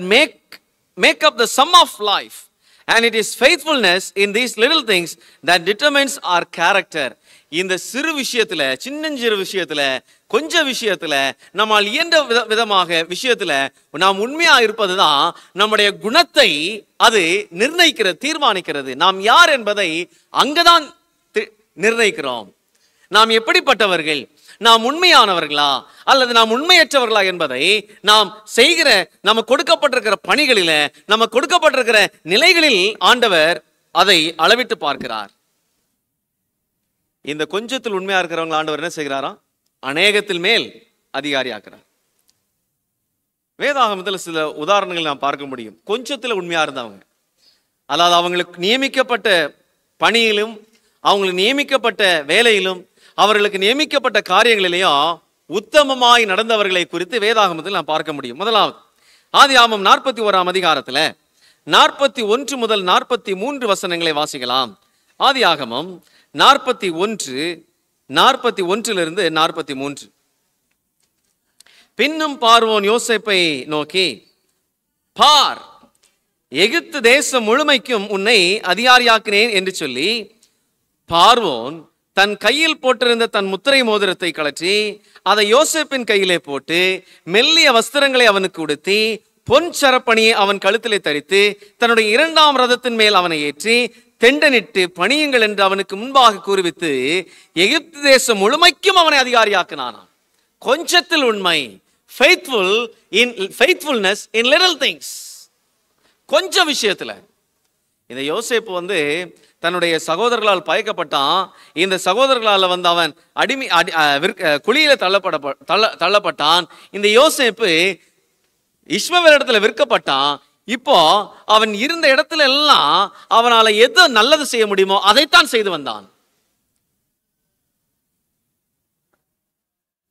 make up the sum of life and it is faithfulness in these little things that determines our character. இந்த சிறு விஷயத்துல, சின்னஞ்சிறு விஷயத்துல, கொஞ்ச விஷயத்துல, நம்மால் இயன்ற விதமாக விஷயத்துல நாம் உண்மையா இருப்பதுதான் நம்முடைய குணத்தை அது நிர்ணயிக்கிறது, தீர்மானிக்கிறது. நாம் யார் என்பதை அங்கதான் நிர்ணயிக்கிறோம். நாம் எப்படிப்பட்டவர்கள், நாம் உண்மையானவர்களா அல்லது நாம் உண்மையற்றவர்களா என்பதை நாம் செய்கிற, நம்ம கொடுக்கப்பட்டிருக்கிற பணிகளில, நம்ம கொடுக்கப்பட்டிருக்கிற நிலைகளில் ஆண்டவர் அதை அளவிட்டு பார்க்கிறார். இந்த கொஞ்சத்தில் உண்மையா இருக்கிறவங்க ஆண்டவர் என்ன செய்கிறாராம்? அநேகத்தில் மேல் அதிகாரி ஆக்குறார். வேதாகமத்தில் சில உதாரணங்கள் நாம் பார்க்க முடியும். கொஞ்சத்தில் உண்மையா இருந்தவங்க, அதாவது அவங்களுக்கு நியமிக்கப்பட்ட பணியிலும், அவங்களுக்கு நியமிக்கப்பட்ட வேலையிலும், அவர்களுக்கு நியமிக்கப்பட்ட காரியங்களிலேயும் உத்தமமாய் நடந்தவர்களை குறித்து வேதாகமத்தில் நாம் பார்க்க முடியும். முதலாவது ஆதியாகமம் 41ஆம் அதிகாரத்துல 41 முதல் 43 வசனங்களை வாசிக்கலாம். ஆதியாகமம் 41 43. பின்னும் பார்வோன் யோசேப்பை நோக்கி, பார், எகிப்து தேசம் முழுமைக்கும் உன்னை அதிகாரியாக்கினேன் என்று சொல்லி, பார்வோன் தன் கையில் போட்டிருந்த தன் முத்திரை மோதிரத்தை கழற்றி அதை யோசேப்பின் கையிலே போட்டு மெல்லிய வஸ்திரங்களை அவனுக்கு உடுத்தி பொன் சரப்பணியை அவன் கழுத்திலே தரித்து தன்னுடைய 2ஆம் ரதத்தின் மேல் அவனை ஏற்றி தெண்டனிட்டு பணியுங்கள் என்று அவனுக்கு முன்பாக கூறுவித்து எகிப்து தேசம் முழுமைக்கும் அவனை அதிகாரியாக்கினானாம். கொஞ்சத்தில் உண்மை, faithfulness in little things. கொஞ்ச விஷயத்துல. இந்த யோசேப்பு தன்னுடைய சகோதரர்களால் பயக்கப்பட்டான். இந்த சகோதரர்களால் அவன் குழியில தள்ளப்பட்டான். இந்த யோசேப்பு இஸ்மவேல் இடத்துல விற்கப்பட்டான். இப்போ அவன் இருந்த இடத்துல எல்லாம் அவனால எது நல்லது செய்ய முடியுமோ அதைத்தான் செய்து வந்தான்.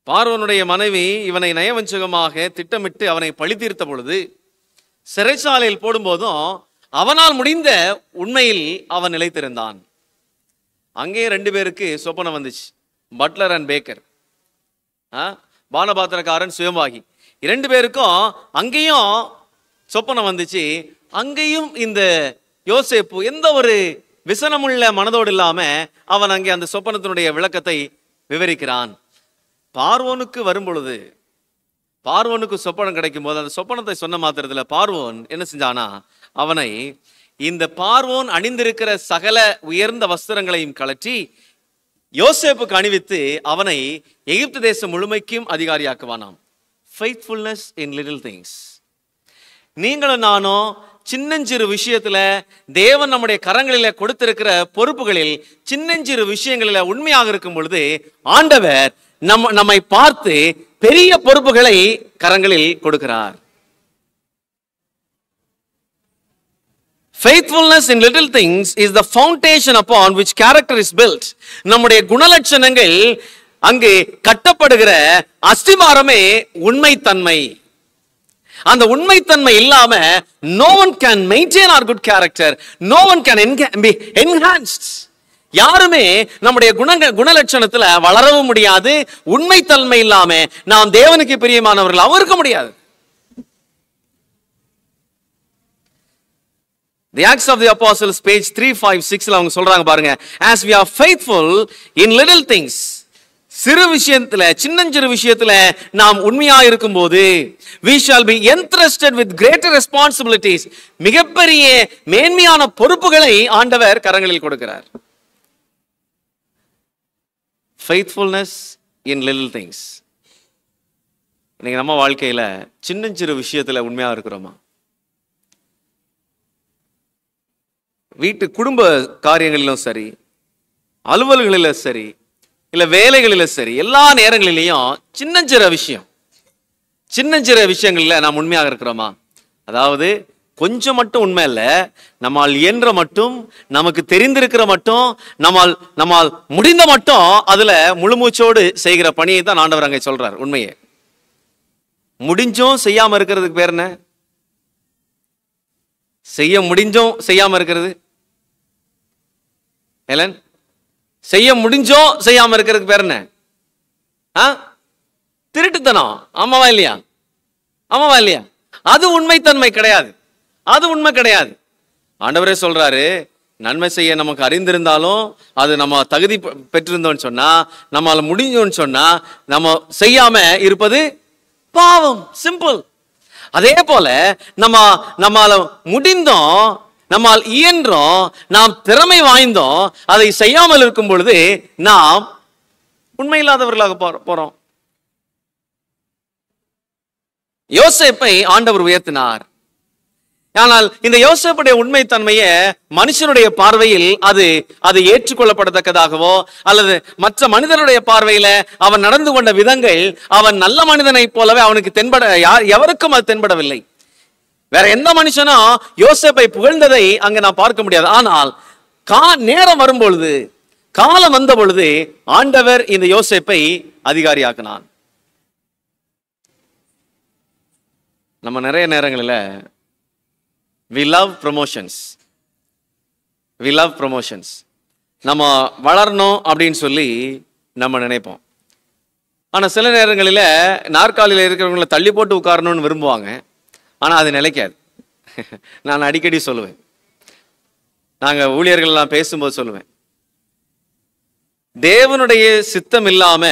பார்வோனுடைய மனைவி இவனை நயவஞ்சகமாக திட்டமிட்டு அவனை பழி தீர்த்த பொழுது, சிறைச்சாலையில் போடும்போதும் அவனால் முடிந்த உண்மையில் அவன் நிலைத்திருந்தான். அங்கே 2 பேருக்கு சொப்பனம் வந்துச்சு, பட்லர் அண்ட் பேக்கர், பானபாத்திரக்காரன், சுயம்பாகி. 2 பேருக்கும் அங்கேயும் சொப்பனம் வந்துச்சு. அங்கேயும் இந்த யோசேப்பு எந்த ஒரு விசனமுள்ள மனதோடு இல்லாம அவன் அங்கே அந்த சொப்பனத்தினுடைய விளக்கத்தை விவரிக்கிறான். பார்வோனுக்கு வரும் பொழுது, பார்வோனுக்கு சொப்பனம் கிடைக்கும் போது அந்த சொப்பனத்தை சொன்ன மாத்திரத்துல பார்வோன் என்ன செஞ்சானா, அவனை இந்த பார்வோன் அணிந்திருக்கிற சகல உயர்ந்த வஸ்திரங்களையும் கழற்றி யோசேப்புக்கு அணிவித்து அவனை எகிப்து தேசம் முழுமைக்கும் அதிகாரியாக்குவானாம். Faithfulness in little things. நீங்களும் நானும் சின்னஞ்சிறு விஷயத்துல தேவன் நம்முடைய கரங்களில கொடுத்திருக்கிற பொறுப்புகளில் சின்னஞ்சிறு விஷயங்களில உண்மையாக இருக்கும் பொழுது ஆண்டவர் நம்மை பார்த்து பெரிய பொறுப்புகளை கரங்களில் கொடுக்கிறார். Faithfulness in little things is the foundation upon which character is built. நம்முடைய குணலட்சணங்கள் அங்கு கட்டப்படுகிற அஸ்திவாரமே உண்மைத்தன்மை. அந்த உண்மைத்தன்மை இல்லாம no one can maintain our good character, no one can be enhanced. யாருமே நம்முடைய குணலட்சணத்துல வளரவும் முடியாது. உண்மைத்தன்மை இல்லாம நாம் தேவனுக்கு பிரியமானவர்களாகவும் இருக்க முடியாது. The Acts of the Apostles page 356 அவங்க சொல்றாங்க பாருங்க, as we are faithful in little things, சிறு விஷயத்துல, சின்னஞ்சிறு விஷயத்துல நாம் உண்மையா இருக்கும் போது we shall be entrusted with greater responsibilities, மிகப்பெரிய மேன்மையான பொறுப்புகளை ஆண்டவர் கரங்களில் கொடுக்கிறார். faithfulness in little things. இன்னைக்கு நம்ம வாழ்க்கையில சின்னஞ்சிறு விஷயத்துல உண்மையா இருக்கிறோமா? வீட்டு குடும்ப காரியங்களிலும் சரி, அலுவல்களிலும் சரி, இல்ல வேலைகளிலும் சரி, எல்லா நேரங்களிலையும் சின்னஞ்சிற விஷயங்கள்ல நாம் உண்மையாக இருக்கிறோமா? அதாவது கொஞ்சம் மட்டும் உண்மை இல்லை, நம்மால் இயன்ற மட்டும், நமக்கு தெரிந்திருக்கிற மட்டும், நம்மால் முடிந்த மட்டும் அதுல முழுமூச்சோடு செய்கிற பணியை தான் ஆண்டவர் அங்கே சொல்றார். உண்மையை முடிஞ்சும் செய்யாம இருக்கிறதுக்கு பேர் என்ன? செய்ய முடிஞ்சும் செய்யாம இருக்கிறது ஏலன், செய்ய முடிஞ்சோம் செய்யாம இருக்கிறதுக்கு பேர் என்ன? திருட்டுத்தனம். ஆமாவா இல்லையா? ஆமாவா இல்லையா? அது உண்மைத்தன்மை கிடையாது, அது உண்மை கிடையாது. ஆண்டவரே சொல்றாரு, நன்மை செய்ய நமக்கு அறிந்திருந்தாலும் அது நம்ம தகுதி பெற்றிருந்தோம்னு சொன்னா, நம்மால முடிஞ்சோன்னு சொன்னா, நம்ம செய்யாம இருப்பது பாவம். சிம்பிள். அதே போல நம்மால முடிந்தோம், நம்மால் இயன்றோம், நாம் திறமை வாய்ந்தோம், அதை செய்யாமல் இருக்கும் பொழுது நாம் உண்மையில்லாதவர்களாக போறோம். யோசேப்பை ஆண்டவர் உயர்த்தினார். ஆனால் இந்த யோசேப்புடைய உண்மைத்தன்மையை மனுஷனுடைய பார்வையில் அது ஏற்றுக்கொள்ளப்படத்தக்கதாகவோ அல்லது மற்ற மனிதனுடைய பார்வையில அவன் நடந்து கொண்ட விதங்கள் அவன் நல்ல மனிதனை போலவே அவனுக்கு எவருக்கும் அது தென்படவில்லை. வேற எந்த மனுஷனும் யோசேப்பை புகழ்ந்ததை அங்க நான் பார்க்க முடியாது. ஆனால் நேரம் வரும்பொழுது, காலம் வந்த பொழுது ஆண்டவர் இந்த யோசேப்பை அதிகாரியாக்கினான். நம்ம நிறைய நேரங்களில் we love promotions. நம்ம வளரணும் அப்படின்னு சொல்லி நம்ம நினைப்போம். ஆனால் சில நேரங்களில் நாற்காலியில் இருக்கிறவங்களை தள்ளி போட்டு உட்காரணும்னு விரும்புவாங்க. ஆனால் அது நிலைக்காது. நான் அடிக்கடி சொல்லுவேன், நாங்கள் ஊழியர்கள்லாம் பேசும்போது சொல்லுவேன், தேவனுடைய சித்தம் இல்லாம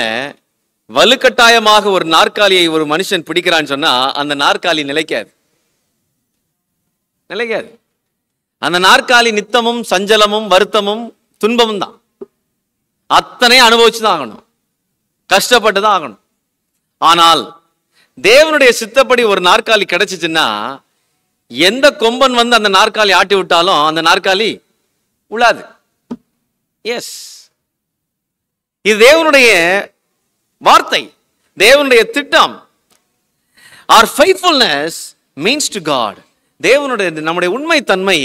வலுக்கட்டாயமாக ஒரு நாற்காலியை ஒரு மனுஷன் பிடிக்கிறான்னு சொன்னா அந்த நாற்காலி நிலைக்காது. அந்த நாற்காலி நித்தமும் சஞ்சலமும் வருத்தமும் துன்பமும் தான். அத்தனை அனுபவிச்சுதான் ஆகணும், கஷ்டப்பட்டு தான் ஆகணும். ஆனால் தேவனுடைய சித்தப்படி ஒரு நாற்காலி கிடைச்சிச்சுன்னா எந்த கொம்பன் வந்து அந்த நாற்காலி ஆட்டி விட்டாலும் அந்த நாற்காலி உழாது. எஸ், இது தேவனுடைய வார்த்தை, தேவனுடைய திட்டம். Our faithfulness means to God. நம்முடைய உண்மை தன்மை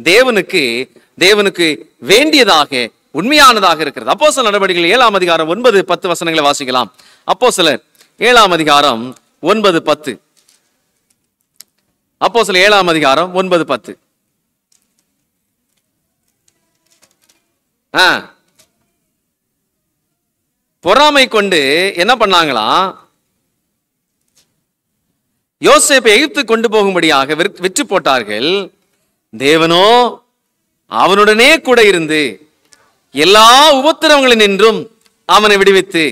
தேவனுக்கு வேண்டியதாக உண்மையானதாக இருக்கிறது. அப்போஸ்தலர் நடவடிக்கைகள் 7ஆம் அதிகாரம் 9-10 வசனங்களை வாசிக்கலாம். அப்போஸ்தலர் 7ஆம் அதிகாரம் 9-10. அப்போஸ்தலர் 7ஆம் அதிகாரம் 9-10. பொறாமை கொண்டு என்ன பண்ணாங்களாம்? யோசேப்பை எகிப்து கொண்டு போகும்படியாக விற்று போட்டார்கள். தேவனோ அவனுடனே கூட இருந்து எல்லா உபத்திரவங்களில் நின்றும் அவனை விடுவித்து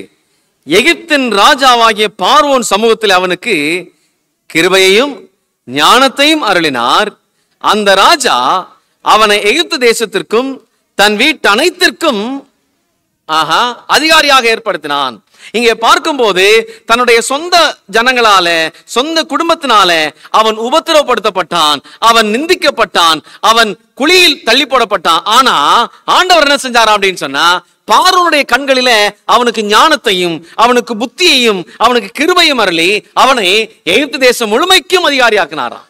எகிப்தின் ராஜாவாகிய பார்வோன் சமூகத்தில் அவனுக்கு கிருபையையும் ஞானத்தையும் அருளினார். அந்த ராஜா அவனை எகிப்து தேசத்திற்கும் தன் வீட்டு அனைத்திற்கும் அதிகாரியாக ஏற்படுத்தினான். இங்கே பார்க்கும்போது தன்னுடைய சொந்த ஜனங்களால, சொந்த குடும்பத்தினால அவன் உபத்திரவப்படுத்தப்பட்டான், அவன் நிந்திக்கப்பட்டான், அவன் குழியில் தள்ளி போடப்பட்டான். ஆனா ஆண்டவர் என்ன செஞ்சாரா அப்படின்னு சொன்னா, பார்வோனுடைய கண்களில அவனுக்கு ஞானத்தையும் அவனுக்கு புத்தியையும் அவனுக்கு கிருபையும் அருளி அவனை எகிப்து தேசம் முழுமைக்கும் அதிகாரியாக்கினாராம்.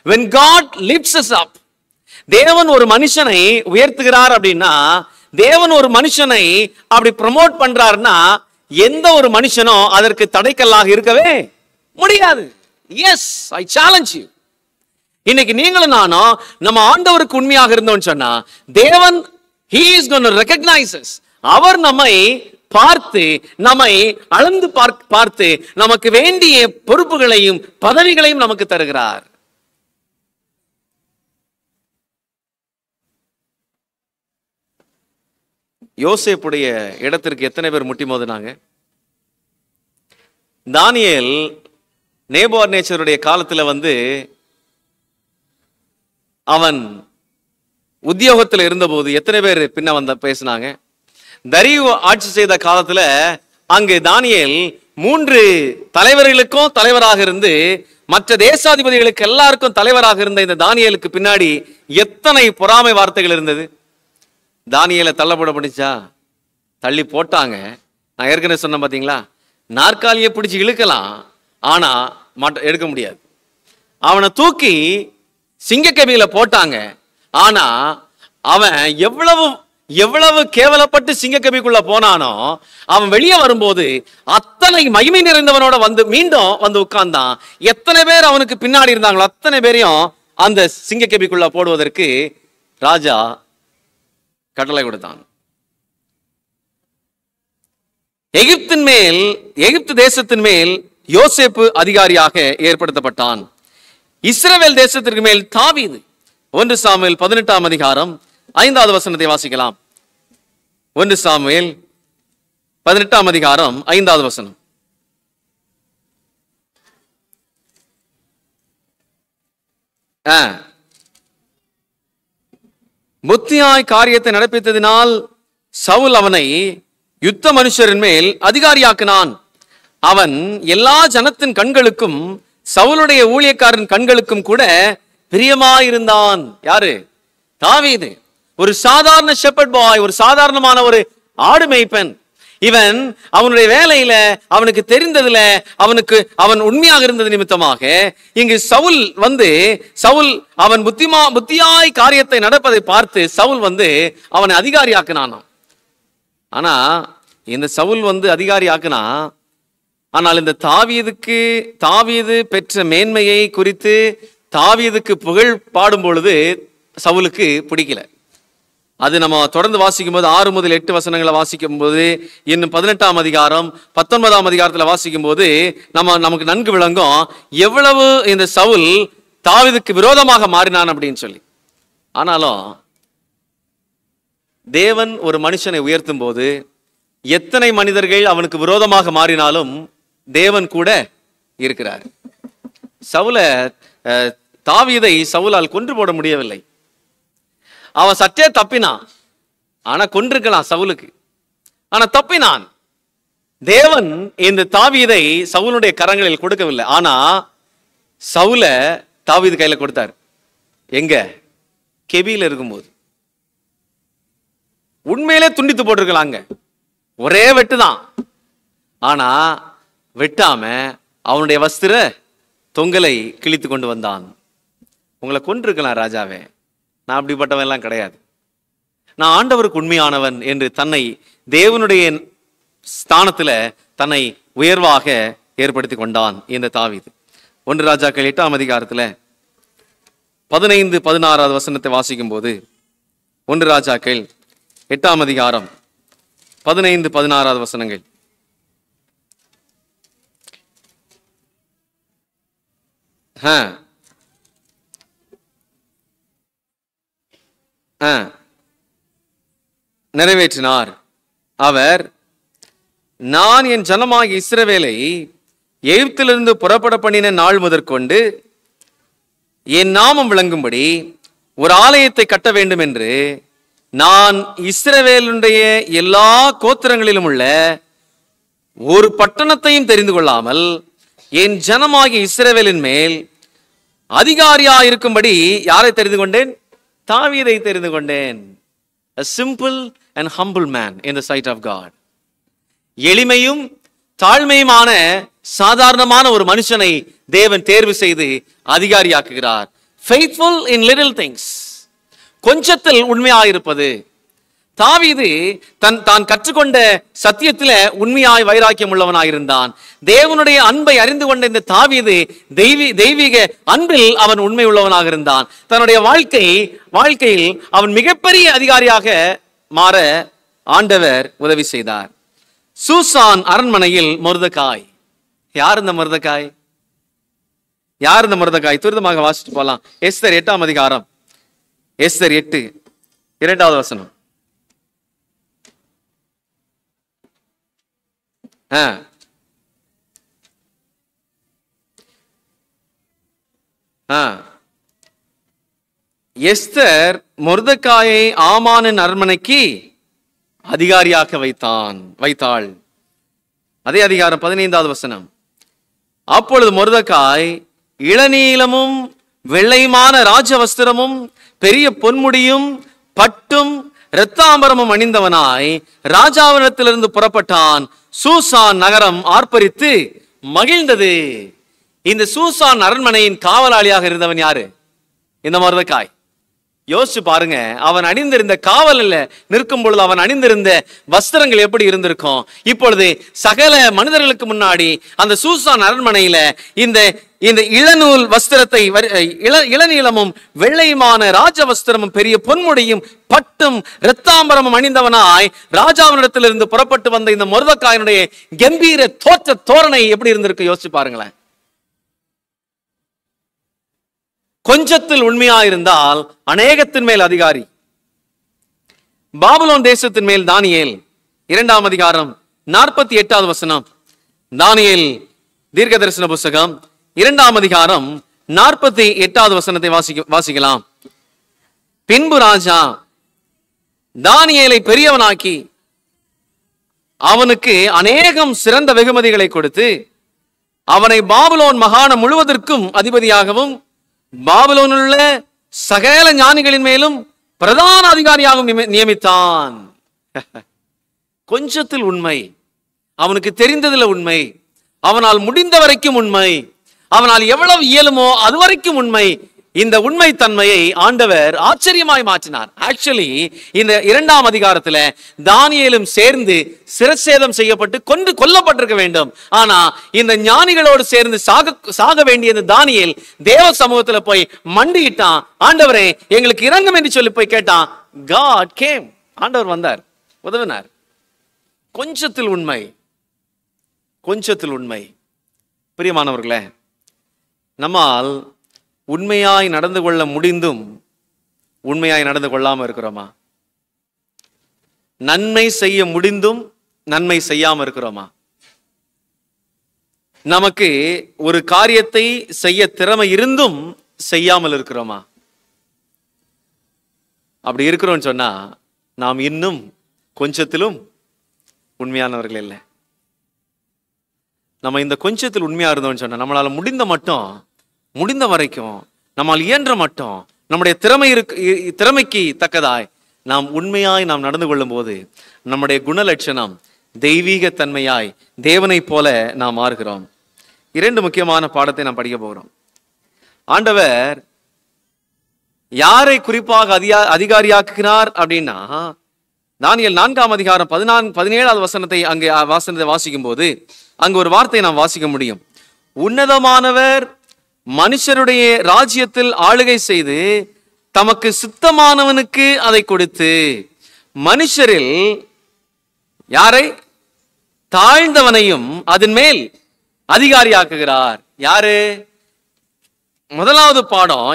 When God lifts us up, தேவன் ஒரு மனுஷனை உயர்த்துகிறார் அப்படின்னா, தேவன் ஒரு மனுஷனை அப்படி ப்ரமோட் பண்றாருன்னா எந்த ஒரு மனுஷனும் அதற்கு தடைக்கல்லாக இருக்கவே முடியாது. Yes, I challenge you. இன்னைக்கு நீங்களும் நானும் நம்ம ஆண்டவருக்கு உண்மையாக இருந்தோம்னு சொன்னா தேவன் he is going to recognize us. அவர் நம்மை பார்த்து நம்மை அளந்து பார்த்து நமக்கு வேண்டிய பொறுப்புகளையும் பதவிகளையும் நமக்கு தருகிறார். யோசேப்புடைய இடத்திற்கு எத்தனை பேர் முட்டி மோதினாங்க? தானியேல் நேபுகாத்நேச்சருடைய காலத்துல அவன் உத்தியோகத்தில் இருந்தபோது எத்தனை பேர் பின்ன பேசினாங்க? தரியு ஆட்சி செய்த காலத்துல அங்கு தானியேல் 3 தலைவர்களுக்கும் தலைவராக இருந்து மற்ற தேசாதிபதிகளுக்கு எல்லாருக்கும் தலைவராக இருந்த இந்த தானியேலுக்கு பின்னாடி எத்தனை பொறாமை வார்த்தைகள் இருந்தது. தானியேலை தள்ளப்படப்பட்டுச்சா? தள்ளி போட்டாங்க. நான் ஏற்கனவே சொன்னேன் பாத்தீங்களா, நாற்காலியை பிடிச்சி இழுக்கலாம், ஆனா எடுக்க முடியாது. அவனை தூக்கி சிங்கக்கபியில போட்டாங்க. ஆனா அவன் எவ்வளவு கேவலப்பட்டு சிங்கக்கபிக்குள்ள போனானோ அவன் வெளியே வரும்போது அத்தனை மகிமை நிறைந்தவனோட மீண்டும் உட்கார்ந்தான். எத்தனை பேர் அவனுக்கு பின்னாடி இருந்தாங்களோ அத்தனை பேரையும் அந்த சிங்கக்கபிக்குள்ள போடுவதற்கு ராஜா கட்டளை கொடுத்தான். எகிப்து தேசத்தின் மேல் யோசேப்பு அதிகாரியாக ஏற்படுத்தப்பட்டான். இஸ்ரவேல் தேசத்திற்கு மேல் தாவீது. 1 சாமுவேல் 18ஆம் அதிகாரம் 5வது வசனத்தை வாசிக்கலாம். 1 சாமுவேல் 18ஆம் அதிகாரம் 5வது வசனம். புத்தியாய் காரியத்தை நடப்பித்ததினால் சவுல் அவனை யுத்த மனுஷரின் மேல் அதிகாரியாக்கினான். அவன் எல்லா ஜனத்தின் கண்களுக்கும் சவுலுடைய ஊழியக்காரன் கண்களுக்கும் கூட பிரியமாயிருந்தான். யாரு? தாவீது. ஒரு சாதாரண ஷெப்பர்ட் பாய், ஒரு சாதாரணமான ஒரு ஆடு மேய்ப்பன். இவன் அவனுடைய வேலையில அவனுக்கு தெரிந்ததுல அவன் உண்மையாக இருந்தது நிமித்தமாக இங்கு சவுல் அவன் புத்தியாய் காரியத்தை நடப்பதை பார்த்து சவுல் அவனை அதிகாரியாக்குனானாம். ஆனா இந்த சவுல் அதிகாரியாக்குனா, ஆனால் இந்த தாவீது பெற்ற மேன்மையை குறித்து தாவீதுக்கு புகழ் பாடும் பொழுது சவுலுக்கு பிடிக்கல. அது நம்ம தொடர்ந்து வாசிக்கும் போது 6 முதல் 8 வசனங்களை வாசிக்கும் போது, இன்னும் 18ஆம் அதிகாரம் 19ஆம் அதிகாரத்துல வாசிக்கும் போது நமக்கு நன்கு விளங்கும் எவ்வளவு இந்த சவுல் தாவீதுக்கு விரோதமாக மாறினான் அப்படின்னு சொல்லி. ஆனாலும் தேவன் ஒரு மனுஷனை உயர்த்தும் போது எத்தனை மனிதர்கள் அவனுக்கு விரோதமாக மாறினாலும் தேவன் கூட இருக்கிறார். தாவீதை சவுலால் கொன்று போட முடியவில்லை. அவன் சற்றே தப்பினான். ஆனா கொன்றிருக்கலாம் சவுலுக்கு. ஆனா தப்பினான். தேவன் இந்த தாவீதை சவுலுடைய கரங்களில் கொடுக்கவில்லை. ஆனா சவுல தாவீது கையில கொடுத்தார். எங்க? கெபியில இருக்கும்போது. உண்மையிலே துண்டித்து போட்டிருக்கலாங்க. ஒரே வெட்டுதான். ஆனா வெட்டாம அவனுடைய வஸ்திர தொங்கலை கிழித்து கொண்டு வந்தான். உங்களை கொன்றிருக்கலாம் ராஜாவே. நான் அப்படிப்பட்டவன் எல்லாம் கிடையாது. நான் ஆண்டவருக்கு உண்மையானவன் என்று தன்னை தேவனுடைய ஸ்தானத்துல தன்னை உயர்வாக ஏற்படுத்தி கொண்டான் இந்த தாவீது. 1 ராஜாக்கள் 8ஆம் அதிகாரத்துல 15-16 வசனத்தை வாசிக்கும் போது, 1 ராஜாக்கள் 8ஆம் அதிகாரம் 15-16 வசனங்கள். நிறைவேற்றினார். அவர், நான் என் ஜனமாகிய இஸ்ரவேலை எகிப்திலிருந்து புறப்பட பண்ணின நாள் முதற்கொண்டு என் நாமம் விளங்கும்படி ஒரு ஆலயத்தை கட்ட வேண்டும் என்று நான் இஸ்ரவேலுடைய எல்லா கோத்திரங்களிலும் உள்ள ஒரு பட்டணத்தையும் தெரிந்து கொள்ளாமல் என் ஜனமாகிய இஸ்ரவேலின் மேல் அதிகாரியாயிருக்கும்படி யாரை தெரிந்து கொண்டேன்? தாவீதை தெரிந்து கொண்டேன். A simple and humble man in the sight of God. எளிமையும் தாழ்மையுமான சாதாரணமான ஒரு மனுஷனை தேவன் தேர்வு செய்து அதிகாரியாக்குகிறார். Faithful in little things. கொஞ்சத்தில் உண்மையாயிருப்பது, தாவீது தான் கற்றுக்கொண்ட சத்தியத்தில உண்மையாய் வைராக்கியம் உள்ளவனாயிருந்தான். தேவனுடைய அன்பை அறிந்து கொண்ட இந்த தாவீது தெய்வீக அன்பில் அவன் உண்மை உள்ளவனாக இருந்தான். தன்னுடைய வாழ்க்கையில் அவன் மிகப்பெரிய அதிகாரியாக மாற ஆண்டவர் உதவி செய்தார். சூசான் அரண்மனையில் மொர்தெகாய். யார் இந்த மொர்தெகாய்? யார் இந்த மொர்தெகாய்? துரிதமாக வாசிட்டு போலாம். எஸ்தர் 8ஆம் அதிகாரம், எஸ்தர் 8 2வது வசனம். எஸ்தர் மொர்தெகாயை ஆமானின் அரண்மனைக்கு அதிகாரியாக வைத்தாள். அதே அதிகாரம் 15வது வசனம். அப்பொழுது மொர்தெகாய் இளநீலமும் வெள்ளையுமான ராஜவஸ்திரமும் பெரிய பொன்முடியும் பட்டும் இரத்தாம்பரமும் அணிந்தவனாய் ராஜாவிடத்திலிருந்து புறப்பட்டான். சூசான் நகரம் ஆர்ப்பரித்து மகிழ்ந்தது. இந்த சூசான் அரண்மனையின் காவலாளியாக இருந்தவன் யாரு? இந்த மொர்தெகாய். யோசிச்சு பாருங்க, அவன் அணிந்திருந்த காவலில் நிற்கும் பொழுது அவன் அணிந்திருந்த வஸ்திரங்கள் எப்படி இருந்திருக்கும். இப்பொழுது சகல மனிதர்களுக்கு முன்னாடி அந்த சூசான் அரண்மனையில இந்த இளநூல் வஸ்திரத்தை இளநீளமும் வெள்ளையுமான ராஜ வஸ்திரமும் பெரிய பொன்முடியும் பட்டும் இரத்தாம்பரமும் அணிந்தவனாய் ராஜாவினிடத்திலிருந்து புறப்பட்டு வந்த இந்த மொர்தெகாயினுடைய கம்பீர தோரணை எப்படி இருந்திருக்கு யோசிச்சு பாருங்களேன். கொஞ்சத்தில் உண்மையாயிருந்தால் அநேகத்தின் மேல் அதிகாரி. பாபிலோன் தேசத்தின் மேல் தானியேல் 2ஆம் அதிகாரம் 48வது வசனம். தானியேல் தீர்க்க தரிசன புஸ்தகம் 2ஆம் அதிகாரம் 48வது வசனத்தை வாசிக்கலாம். பின்பு ராஜா தானியேலை பெரியவனாக்கி அவனுக்கு அநேகம் சிறந்த வெகுமதிகளை கொடுத்து அவனை பாபிலோன் மாகாணம் முழுவதற்கும் அதிபதியாகவும் பாபிலோனில் உள்ள சகல ஞானிகளின் மேலும் பிரதான அதிகாரியாகவும் நியமித்தான். கொஞ்சத்தில் உண்மை, அவனுக்கு தெரிந்ததில் உண்மை, அவனால் முடிந்த வரைக்கும் உண்மை, அவனால் எவ்வளவு இயலுமோ அது வரைக்கும் உண்மை. இந்த உண்மை தன்மையை ஆண்டவர் ஆச்சரியமாய் மாற்றினார். ஆக்சுவலி இந்த 2ஆம் அதிகாரத்துல தானியேலும் சேர்ந்து சிரச்சேதம் செய்யப்பட்டு கொல்லப்பட்டிருக்க வேண்டும். ஆனா இந்த ஞானிகளோடு சேர்ந்து சாக வேண்டிய தானியேல் தேவ சமூகத்துல போய் மண்டிட்டான். ஆண்டவரே எங்களுக்கு இறங்கும் என்று சொல்லி போய் கேட்டான். God came. ஆண்டவர் வந்தார், உதவினார். கொஞ்சத்தில் உண்மை, கொஞ்சத்தில் உண்மை. பிரியமானவர்களே, நம்மால் உண்மையாய் நடந்து கொள்ள முடிந்தும் உண்மையாய் நடந்து கொள்ளாம இருக்கிறோமா? நன்மை செய்ய முடிந்தும் நன்மை செய்யாம இருக்கிறோமா? நமக்கு ஒரு காரியத்தை செய்ய திறமை இருந்தும் செய்யாமல் இருக்கிறோமா? அப்படி இருக்கிறோம்னு சொன்னா நாம் இன்னும் கொஞ்சத்திலும் உண்மையானவர்கள் இல்லை. நம்ம இந்த கொஞ்சத்தில் உண்மையா இருந்தோம்னு சொன்னா நம்மளால முடிந்த வரைக்கும் நம்மால் இயன்ற மட்டும் நம்முடைய திறமைக்கு தக்கதாய் நாம் உண்மையாய் நாம் நடந்து கொள்ளும் போது நம்முடைய குணலட்சணம் தெய்வீக தன்மையாய் தேவனை போல நாம் மாறுகிறோம். 2 முக்கியமான பாடத்தை நாம் படிக்க போகிறோம். ஆண்டவர் யாரை குறிப்பாக அதிகாரியாக்குகிறார் அப்படின்னா, தானியேல் 4ஆம் அதிகாரம் 17வது வசனத்தை வாசிக்கும் போது அங்கு ஒரு வார்த்தையை நாம் வாசிக்க முடியும். உன்னதமானவர் மனுஷருடைய ராஜ்யத்தில் ஆளுகை செய்து தமக்கு சித்தமானவனுக்கு அதை கொடுத்து மனுஷரில் யாரை? தாழ்ந்தவனையும் அதன் மேல் அதிகாரியாக்குகிறார். யாரு? முதலாவது பாடம்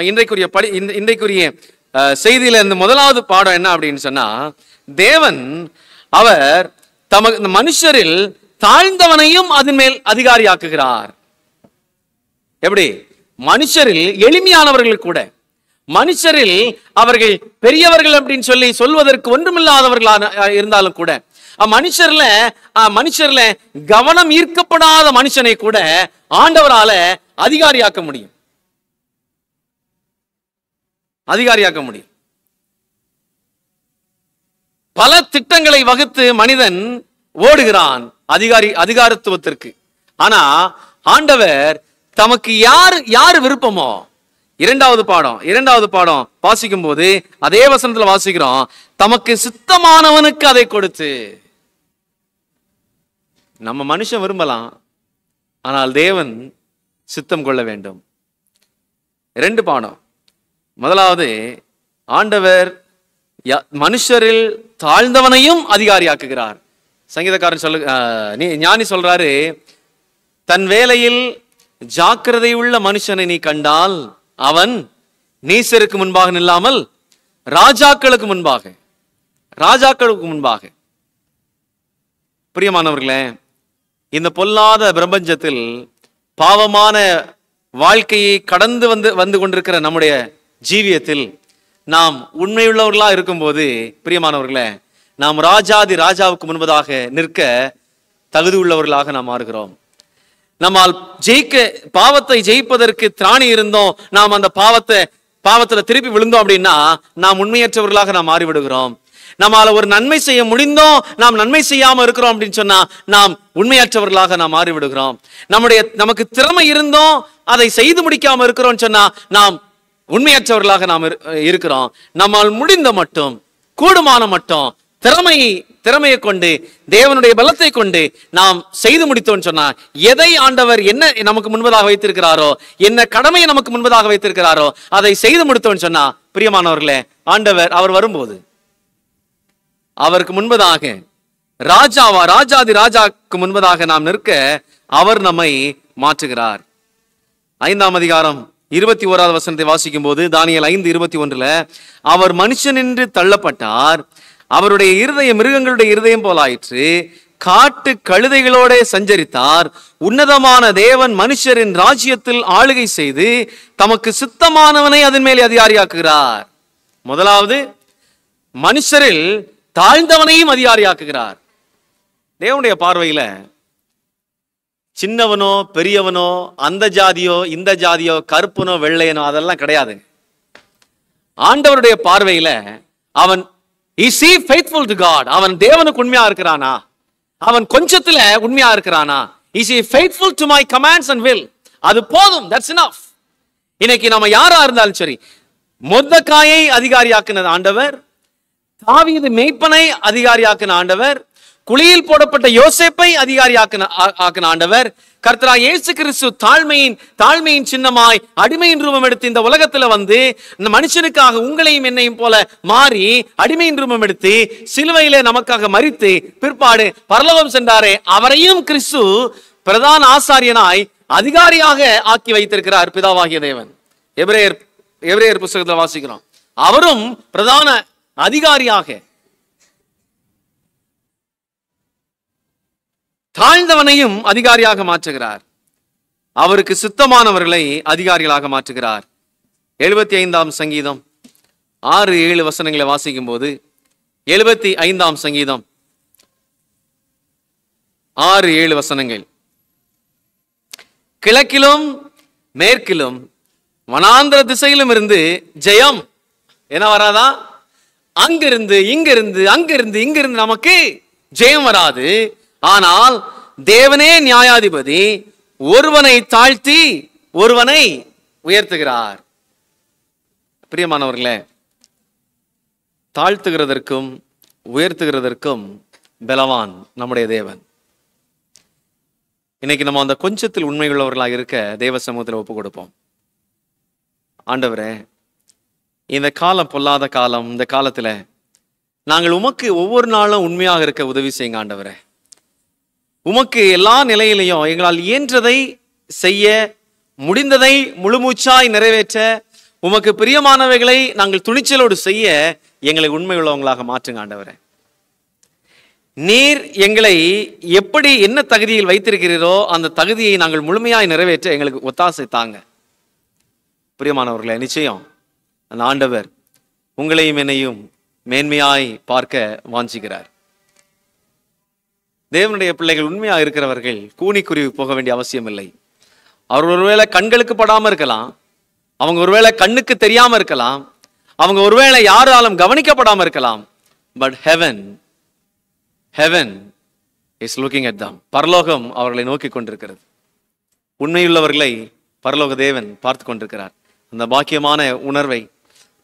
இன்றைக்குரிய செய்தியில இருந்து முதலாவது பாடம் என்ன அப்படின்னு சொன்னா, தேவன் அவர் தமக்கு மனுஷரில் தாழ்ந்தவனையும் அதன் மேல் அதிகாரியாக்குகிறார். எப்படி? மனுஷரில் எளிமையானவர்கள் கூட, மனுஷரில் அவர்கள் பெரியவர்கள் அப்படின்னு சொல்வதற்கு ஒன்றுமில்லாதவர்களாக இருந்தாலும் கூட, மனுஷர்ல கவனம் ஈர்க்கப்படாத மனுஷனை கூட ஆண்டவரால அதிகாரியாக்க முடியும். பல திட்டங்களை வகுத்து மனிதன் ஓடுகிறான் அதிகாரத்துவத்திற்கு. ஆனா ஆண்டவர் தமக்கு யாரு விருப்பமோ, இரண்டாவது பாடம் வாசிக்கும் போது அதே வசனத்துல வாசிக்கிறோம், தமக்கு சித்தமானவனுக்கு அதை கொடுத்து. நம்ம மனுஷன் விரும்பலாம், ஆனால் தேவன் சித்தம் கொள்ள வேண்டும். 2 பாடம். முதலாவது, ஆண்டவர் மனுஷரில் தாழ்ந்தவனையும் அதிகாரியாக்குகிறார். சங்கீதக்காரன் ஞானி சொல்றாரு, தன் வேலையில் ஜாக்கிரதை உள்ள மனுஷனை நீ கண்டால் அவன் நீசருக்கு முன்பாக நில்லாமல் ராஜாக்களுக்கு முன்பாக. பிரியமானவர்களே, இந்த பொல்லாத பிரபஞ்சத்தில் பாவமான வாழ்க்கையை கடந்து வந்து கொண்டிருக்கிற நம்முடைய ஜீவியத்தில் நாம் உண்மையுள்ளவர்களா இருக்கும்போது, பிரியமானவர்களே, நாம் ராஜாவுக்கு முன்பதாக நிற்க தகுதி உள்ளவர்களாக நாம் மாறுகிறோம். நம்மால் பாவத்தை ஜெயிப்பதற்கு திராணி இருந்தோம், நாம் அந்த பாவத்துல திருப்பி விழுந்தோம் அப்படின்னா நாம் உண்மையற்றவர்களாக நாம் மாறிவிடுகிறோம். நம்மால ஒரு நன்மை செய்ய முடிந்தோம், நாம் நன்மை செய்யாம இருக்கிறோம் அப்படின்னு சொன்னா நாம் உண்மையற்றவர்களாக நாம் மாறிவிடுகிறோம். நமக்கு திறமை இருந்தோம், அதை செய்து முடிக்காம இருக்கிறோம் சொன்னா நாம் உண்மையற்றவர்களாக நாம் இருக்கிறோம். நம்மால் முடிந்த மட்டும், கூடுமான மட்டும் திறமையை கொண்டு, தேவனுடைய பலத்தை கொண்டு நாம் செய்து முடித்தோம் சொன்னா, எதை ஆண்டவர் என்ன நமக்கு முன்பதாக வைத்திருக்கிறாரோ, என்ன கடமையை நமக்கு முன்பதாக வைத்திருக்கிறாரோ அதை செய்து முடித்தோம் சொன்னா, பிரியமானவர்களே, அவர் வரும்போது அவருக்கு முன்பதாக ராஜாதி ராஜாக்கு முன்பதாக நாம் நிற்க அவர் நம்மை மாற்றுகிறார். 5ஆம் அதிகாரம் 21வது வசனத்தை வாசிக்கும் போது, தானியேல் 5:21, அவர் மனுஷன் என்று தள்ளப்பட்டார், அவருடைய இருதயம் மிருகங்களுடைய இருதயம் போலாயிற்று, காட்டு கழுதைகளோட சஞ்சரித்தார், உன்னதமான தேவன் மனுஷரின் ராஜ்யத்தில் ஆளுகை செய்து தமக்கு சித்தமானவனை அதன் மேலே அதிகாரியாக்குகிறார். முதலாவது, மனுஷரில் தாழ்ந்தவனையும் அதிகாரியாக்குகிறார். தேவனுடைய பார்வையில சின்னவனோ பெரியவனோ, அந்த ஜாதியோ இந்த ஜாதியோ, கருப்பனோ வெள்ளையனோ அதெல்லாம் கிடையாது. ஆண்டவருடைய பார்வையில அவன் is he faithful to God? அவன் தேவனுக்கு உண்மையா இருக்கிறானா? அவன் கொஞ்சத்துல உண்மையா இருக்கிறானா? is he faithful to my commands and will? அது போதும், that's enough. இன்னைக்கு நம்ம யாரா இருந்தாலும் சரி, மொர்தெகாயை அதிகாரியாக்குன ஆண்டவர், தாவீது மேய்ப்பனை அதிகாரியாக்குன ஆண்டவர், குழியில் போடப்பட்ட யோசேப்பை அதிகாரியாக்குன ஆண்டவர், கர்த்தராகிய இயேசு கிறிஸ்து தாழ்மையின் சின்னமாய் அடிமையின் ரூபம் எடுத்து இந்த உலகத்துல வந்து இந்த மனுஷனுக்காக உங்களையும் என்னையும் போல மாறி அடிமையின் ரூபம் எடுத்து சிலுவையிலே நமக்காக மரித்து பிற்பாடு பரலோகம் சென்றாரே, அவரையும் கிறிஸ்து பிரதான ஆசாரியனாய் அதிகாரியாக ஆக்கி வைத்திருக்கிறார் பிதாவாகிய தேவன். எபிரேயர் புத்தகத்தில் வாசிக்கிறோம், அவரும் பிரதான அதிகாரியாக தாழ்ந்தவனையும் அதிகாரியாக மாற்றுகிறார். அவருக்கு சித்தமானவர்களை அதிகாரிகளாக மாற்றுகிறார். 75ஆம் சங்கீதம் 6-7 வசனங்களை வாசிக்கும் போது, 75ஆம் சங்கீதம் 6-7 வசனங்கள், கிழக்கிலும் மேற்கிலும் வனாந்திர திசையிலும் இருந்து ஜெயம் என்ன வராதா? அங்கிருந்து இங்கிருந்து நமக்கு ஜெயம் வராது. ஆனால் தேவனே நியாயாதிபதி, ஒருவனை தாழ்த்தி ஒருவனை உயர்த்துகிறார். பிரியமானவர்களே, தாழ்த்துகிறதற்கும் உயர்த்துகிறதற்கும் பலவான் நம்முடைய தேவன். இன்னைக்கு நம்ம அந்த கொஞ்சத்தில் உண்மையுள்ளவர்களாக இருக்க தேவ சமூகத்தில் ஒப்பு கொடுப்போம். ஆண்டவரே, இந்த காலம் பொல்லாத காலம், இந்த காலத்துல நாங்கள் உமக்கு ஒவ்வொரு நாளும் உண்மையாக இருக்க உதவி செய்யுங்க ஆண்டவரே. உமக்கு எல்லா நிலையிலையும் எங்களால் இயன்றதை செய்ய, முடிந்ததை முழுமூச்சாய் நிறைவேற்ற, உமக்கு பிரியமானவைகளை நாங்கள் துணிச்சலோடு செய்ய எங்களை உண்மை உள்ளவங்களாக மாற்றுங்க ஆண்டவரே. நீர் எங்களை எப்படி என்ன தகுதியில் வைத்திருக்கிறீரோ அந்த தகுதியை நாங்கள் முழுமையாய் நிறைவேற்ற எங்களுக்கு ஒத்தாசை தாங்க. பிரியமானவர்களே, நிச்சயம் அந்த ஆண்டவர் உங்களையும் என்னையும் மேன்மையாய் பார்க்க வாஞ்சிக்கிறார். தேவனுடைய பிள்ளைகள் உண்மையாக இருக்கிறவர்கள் கூனிக்குருவி போக வேண்டிய அவசியம் இல்லை. அவர் ஒருவேளை கண்களுக்கு படாம இருக்கலாம், அவங்க ஒருவேளை கண்ணுக்கு தெரியாம இருக்கலாம், அவங்க ஒருவேளை யாராலும் கவனிக்கப்படாம இருக்கலாம். But heaven is looking at them. பரலோகம் அவர்களை நோக்கி கொண்டிருக்கிறது. உண்மையுள்ளவர்களை பரலோக தேவன் பார்த்து கொண்டிருக்கிறார். அந்த பாக்கியமான உணர்வை,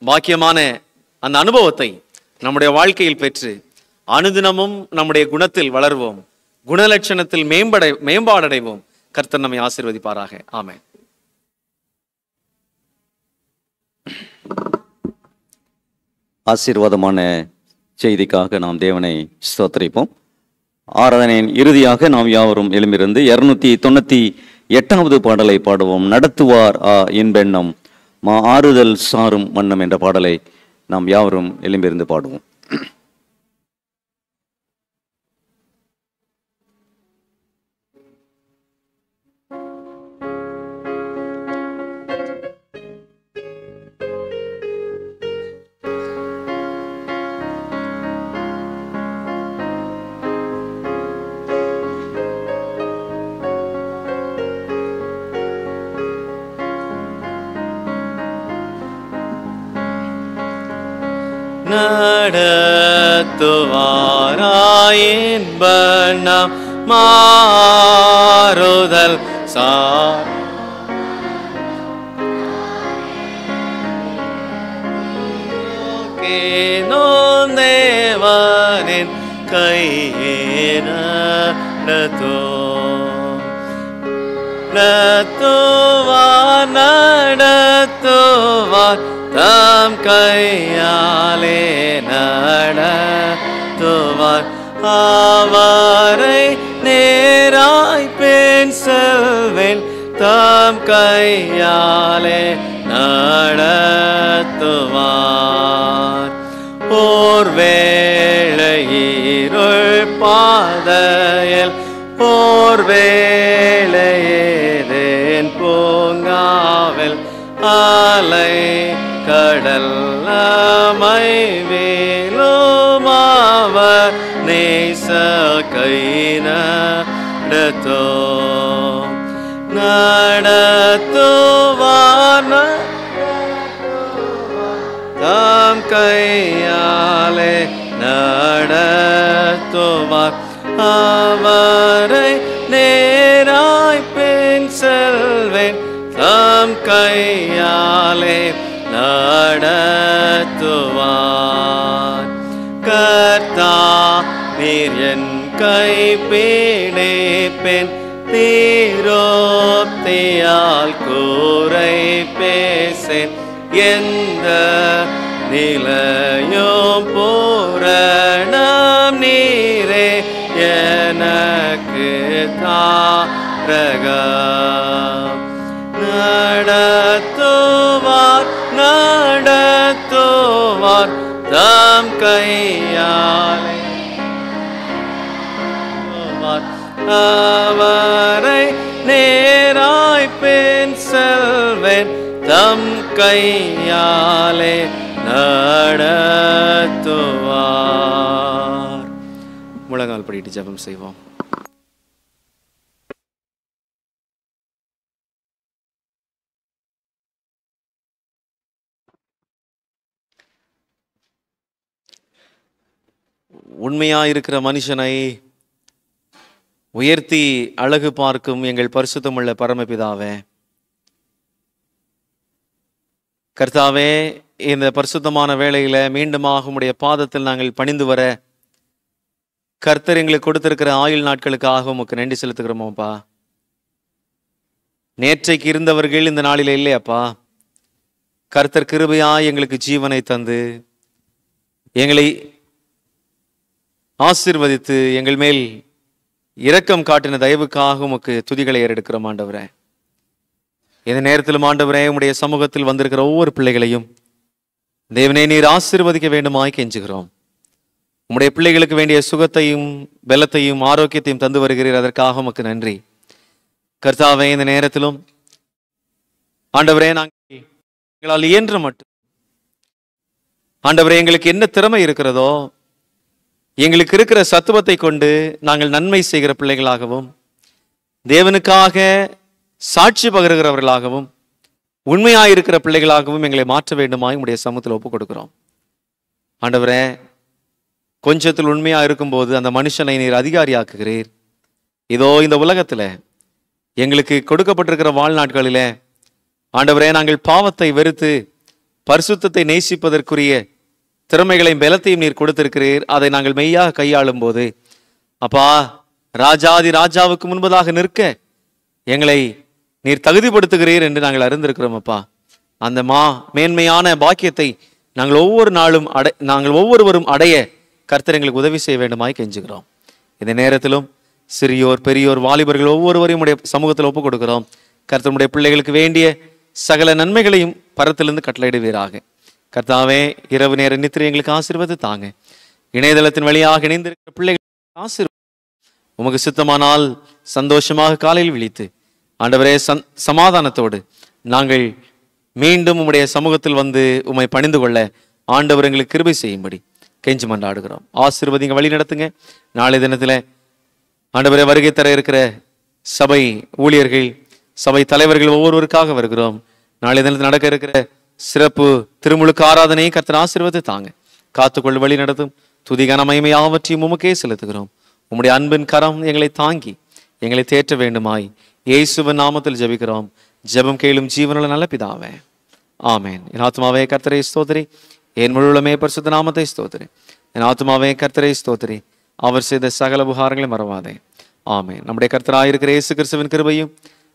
பாக்கியமான அந்த அனுபவத்தை நம்முடைய வாழ்க்கையில் பெற்று அனுதினமும் நம்முடைய குணத்தில் வளர்வோம், குணலட்சணத்தில் மேம்பாடடைவோம். கர்த்தர் நம்மை ஆசீர்வதிப்பாராக. ஆமென். ஆசீர்வாதமான செய்திக்காக நாம் தேவனை ஸ்தோத்திரிப்போம். ஆராதனையின் இறுதியாக நாம் யாவரும் எழும்பிருந்து 298வது பாடலை பாடுவோம். நடத்துவார் என்பெண்ணம் ஆறுதல் சாரும் வண்ணம் என்ற பாடலை நாம் யாவரும் எழும்பிருந்து பாடுவோம். நடத்துவாராயின்பண்ணம் மாறுதல் தேவனின் கையேன நடத்துவார் தம் கையாலே நடத்துவார். அவரை நேராய் பின் செல்வேன், தம் கையாலே நடத்துவார். ஓர் வேளை இருள் பாதையில், ஓர் வேளையேதேன் பூங்காவில், அலை கடல் அமைவேலும் அவர் நேச கை நடத்துவார் தம் கையாலே நடத்துவார். அவரை நேராய் பின் செல்வேன், தம் கையாலே நடத்துவார். கர்த்தா நீர் என் கை பிடிப்பேன், தீரோப்தியால் கூரை பேசேன். எந்த நிலையும் பூரணம் நீரே எனக்கு தாரகம். நடத்துவார் தம் கையாலே, அவரை நேராய் பின் செல்வேன், தம் கையாலே நடத்துவார். முழங்கால் படிட்டு ஜெபம் செய்வோம். உண்மையாயிருக்கிற மனுஷனை உயர்த்தி அழகு பார்க்கும் எங்கள் பரிசுத்தமுள்ள பரமபிதாவே, கர்த்தாவே, இந்த பரிசுத்தமான வேளையில மீண்டுமாக உம்முடைய பாதத்தில் நாங்கள் பணிந்து வர கர்த்தர் எங்களுக்கு கொடுத்திருக்கிற ஆயுள் நாட்களுக்காக உமக்கு நன்றி செலுத்துகிறோமோப்பா. நேற்றைக்கு இருந்தவர்கள் இந்த நாளில் இல்லையாப்பா. கர்த்தர் கிருபையாய் எங்களுக்கு ஜீவனை தந்து எங்களை ஆசீர்வதித்து எங்கள் மேல் இரக்கம் காட்டின தயவுக்காக உமக்கு துதிகளை ஏறெடுக்கிறோம் ஆண்டவரே. இந்த நேரத்திலும் ஆண்டவரே, உம்முடைய சமூகத்தில் வந்திருக்கிற ஒவ்வொரு பிள்ளைகளையும் தேவனே நீர் ஆசீர்வதிக்க வேண்டுமாய் கெஞ்சுகிறோம். உம்முடைய பிள்ளைகளுக்கு வேண்டிய சுகத்தையும் பலத்தையும் ஆரோக்கியத்தையும் தந்து வருகிறீர், அதற்காக உமக்கு நன்றி. கர்த்தாவே, இந்த நேரத்திலும் ஆண்டவரே, எங்களால் இயன்ற மட்டும் ஆண்டவரே, எங்களுக்கு என்ன திறமை இருக்கிறதோ எங்களுக்கு இருக்கிற சத்துவத்தை கொண்டு நாங்கள் நன்மை செய்கிற பிள்ளைகளாகவும் தேவனுக்காக சாட்சி பகருகிறவர்களாகவும் உண்மையாயிருக்கிற பிள்ளைகளாகவும் எங்களை மாற்ற வேண்டுமாய் உம்முடைய சமூகத்தில் ஒப்புக் கொடுக்கிறோம். ஆண்டவரே, கொஞ்சத்தில் உண்மையாக இருக்கும்போது அந்த மனுஷனை நீர் அதிகாரியாக்குகிறீர். இதோ இந்த உலகத்தில் எங்களுக்கு கொடுக்கப்பட்டிருக்கிற வாழ்நாட்களிலே ஆண்டவரே, நாங்கள் பாவத்தை வெறுத்து பரிசுத்தத்தை நேசிப்பதற்குரிய திறமைகளையும் பலத்தையும் நீர் கொடுத்திருக்கிறீர். அதை நாங்கள் மெய்யாக கையாளும் போது அப்பா, ராஜாதி ராஜாவுக்கு முன்பதாக நிற்க எங்களை நீர் தகுதிப்படுத்துகிறீர் என்று நாங்கள் அறிந்திருக்கிறோம். அப்பா, அந்த மேன்மையான பாக்கியத்தை நாங்கள் ஒவ்வொருவரும் அடைய கர்த்தர் எங்களுக்கு உதவி செய்ய வேண்டுமாய் கெஞ்சுகிறோம். இந்த நேரத்திலும் சிறியோர் பெரியோர் வாலிபர்கள் ஒவ்வொருவரையும் உடைய சமூகத்தில் ஒப்புக் கொடுக்கிறோம். கர்த்தருடைய பிள்ளைகளுக்கு வேண்டிய சகல நன்மைகளையும் பரத்திலிருந்து கட்டளையிடுவீராக. கர்த்தாவே, இரவு நேர நித்திரை எங்களுக்கு ஆசீர்வாதத்தை தாங்க. இணையதளத்தின் வழியாக இணைந்திருக்கிற பிள்ளைகளுக்கு ஆசீர்வாதம். உமக்கு சித்தமானால் சந்தோஷமாக காலையில் விழித்து ஆண்டவரே சமாதானத்தோடு நாங்கள் மீண்டும் உம்முடைய சமூகத்தில் வந்து உம்மை பணிந்து கொள்ள ஆண்டவர் எங்களுக்கு கிருபை செய்யும்படி கெஞ்சி மன்றாடுகிறோம். ஆசீர்வதிங்க, வழி நடத்துங்க. நாளை தினத்தில் ஆண்டவரே வருகை தர இருக்கிற சபை ஊழியர்கள், சபை தலைவர்கள் ஒவ்வொருவருக்காக வருகிறோம். நாளை தினத்தில் நடக்க இருக்கிற சிறப்பு திருமுழுக்கு ஆராதனையை கர்த்தர் ஆசீர்வாதத்தை தாங்க. காத்துக்கொள்ள வழி நடத்தும். துதிகான மகிமை யாவற்றையும் உமக்கே செலுத்துகிறோம். உம்முடைய அன்பின் கரம் எங்களை தாங்கி எங்களை தேற்ற வேண்டுமாய் இயேசுவின் நாமத்தில் ஜெபிக்கிறோம். ஜெபம் கேளும் ஜீவனுள்ள நல்ல பிதாவே, ஆமேன். என் ஆத்மாவே கர்த்தரை ஸ்தோத்திரி, என் முழுவதுமே பரிசுத்த நாமத்தை ஸ்தோத்திரி. என் ஆத்மாவே கர்த்தரை ஸ்தோத்திரி, அவர் செய்த சகல உபகாரங்களை மறவாதே. ஆமேன். நம்முடைய கர்த்தராயிருக்கிற இயேசு கிறிஸ்துவின் கிருபையும்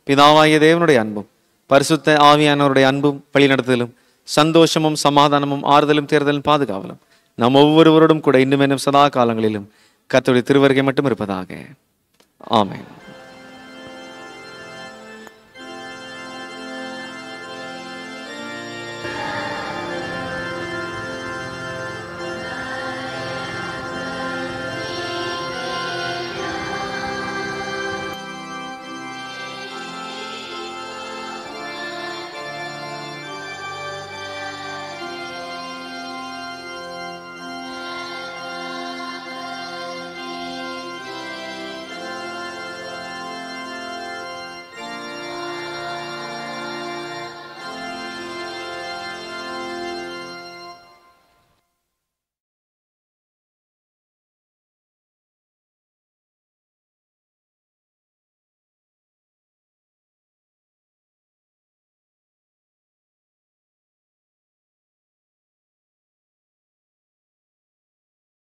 பிதாவாகிய தேவனுடைய அன்பும் பரிசுத்த ஆவியானவருடைய அன்பும் வழிநடத்தலும் சந்தோஷமும் சமாதானமும் ஆறுதலும் தேர்தலும் பாதுகாவலும் நம் ஒவ்வொருவரோடும் கூட இன்னும் சதா காலங்களிலும் கர்த்தருடைய திருவருகை மட்டும் இருப்பதாக. ஆமேன்.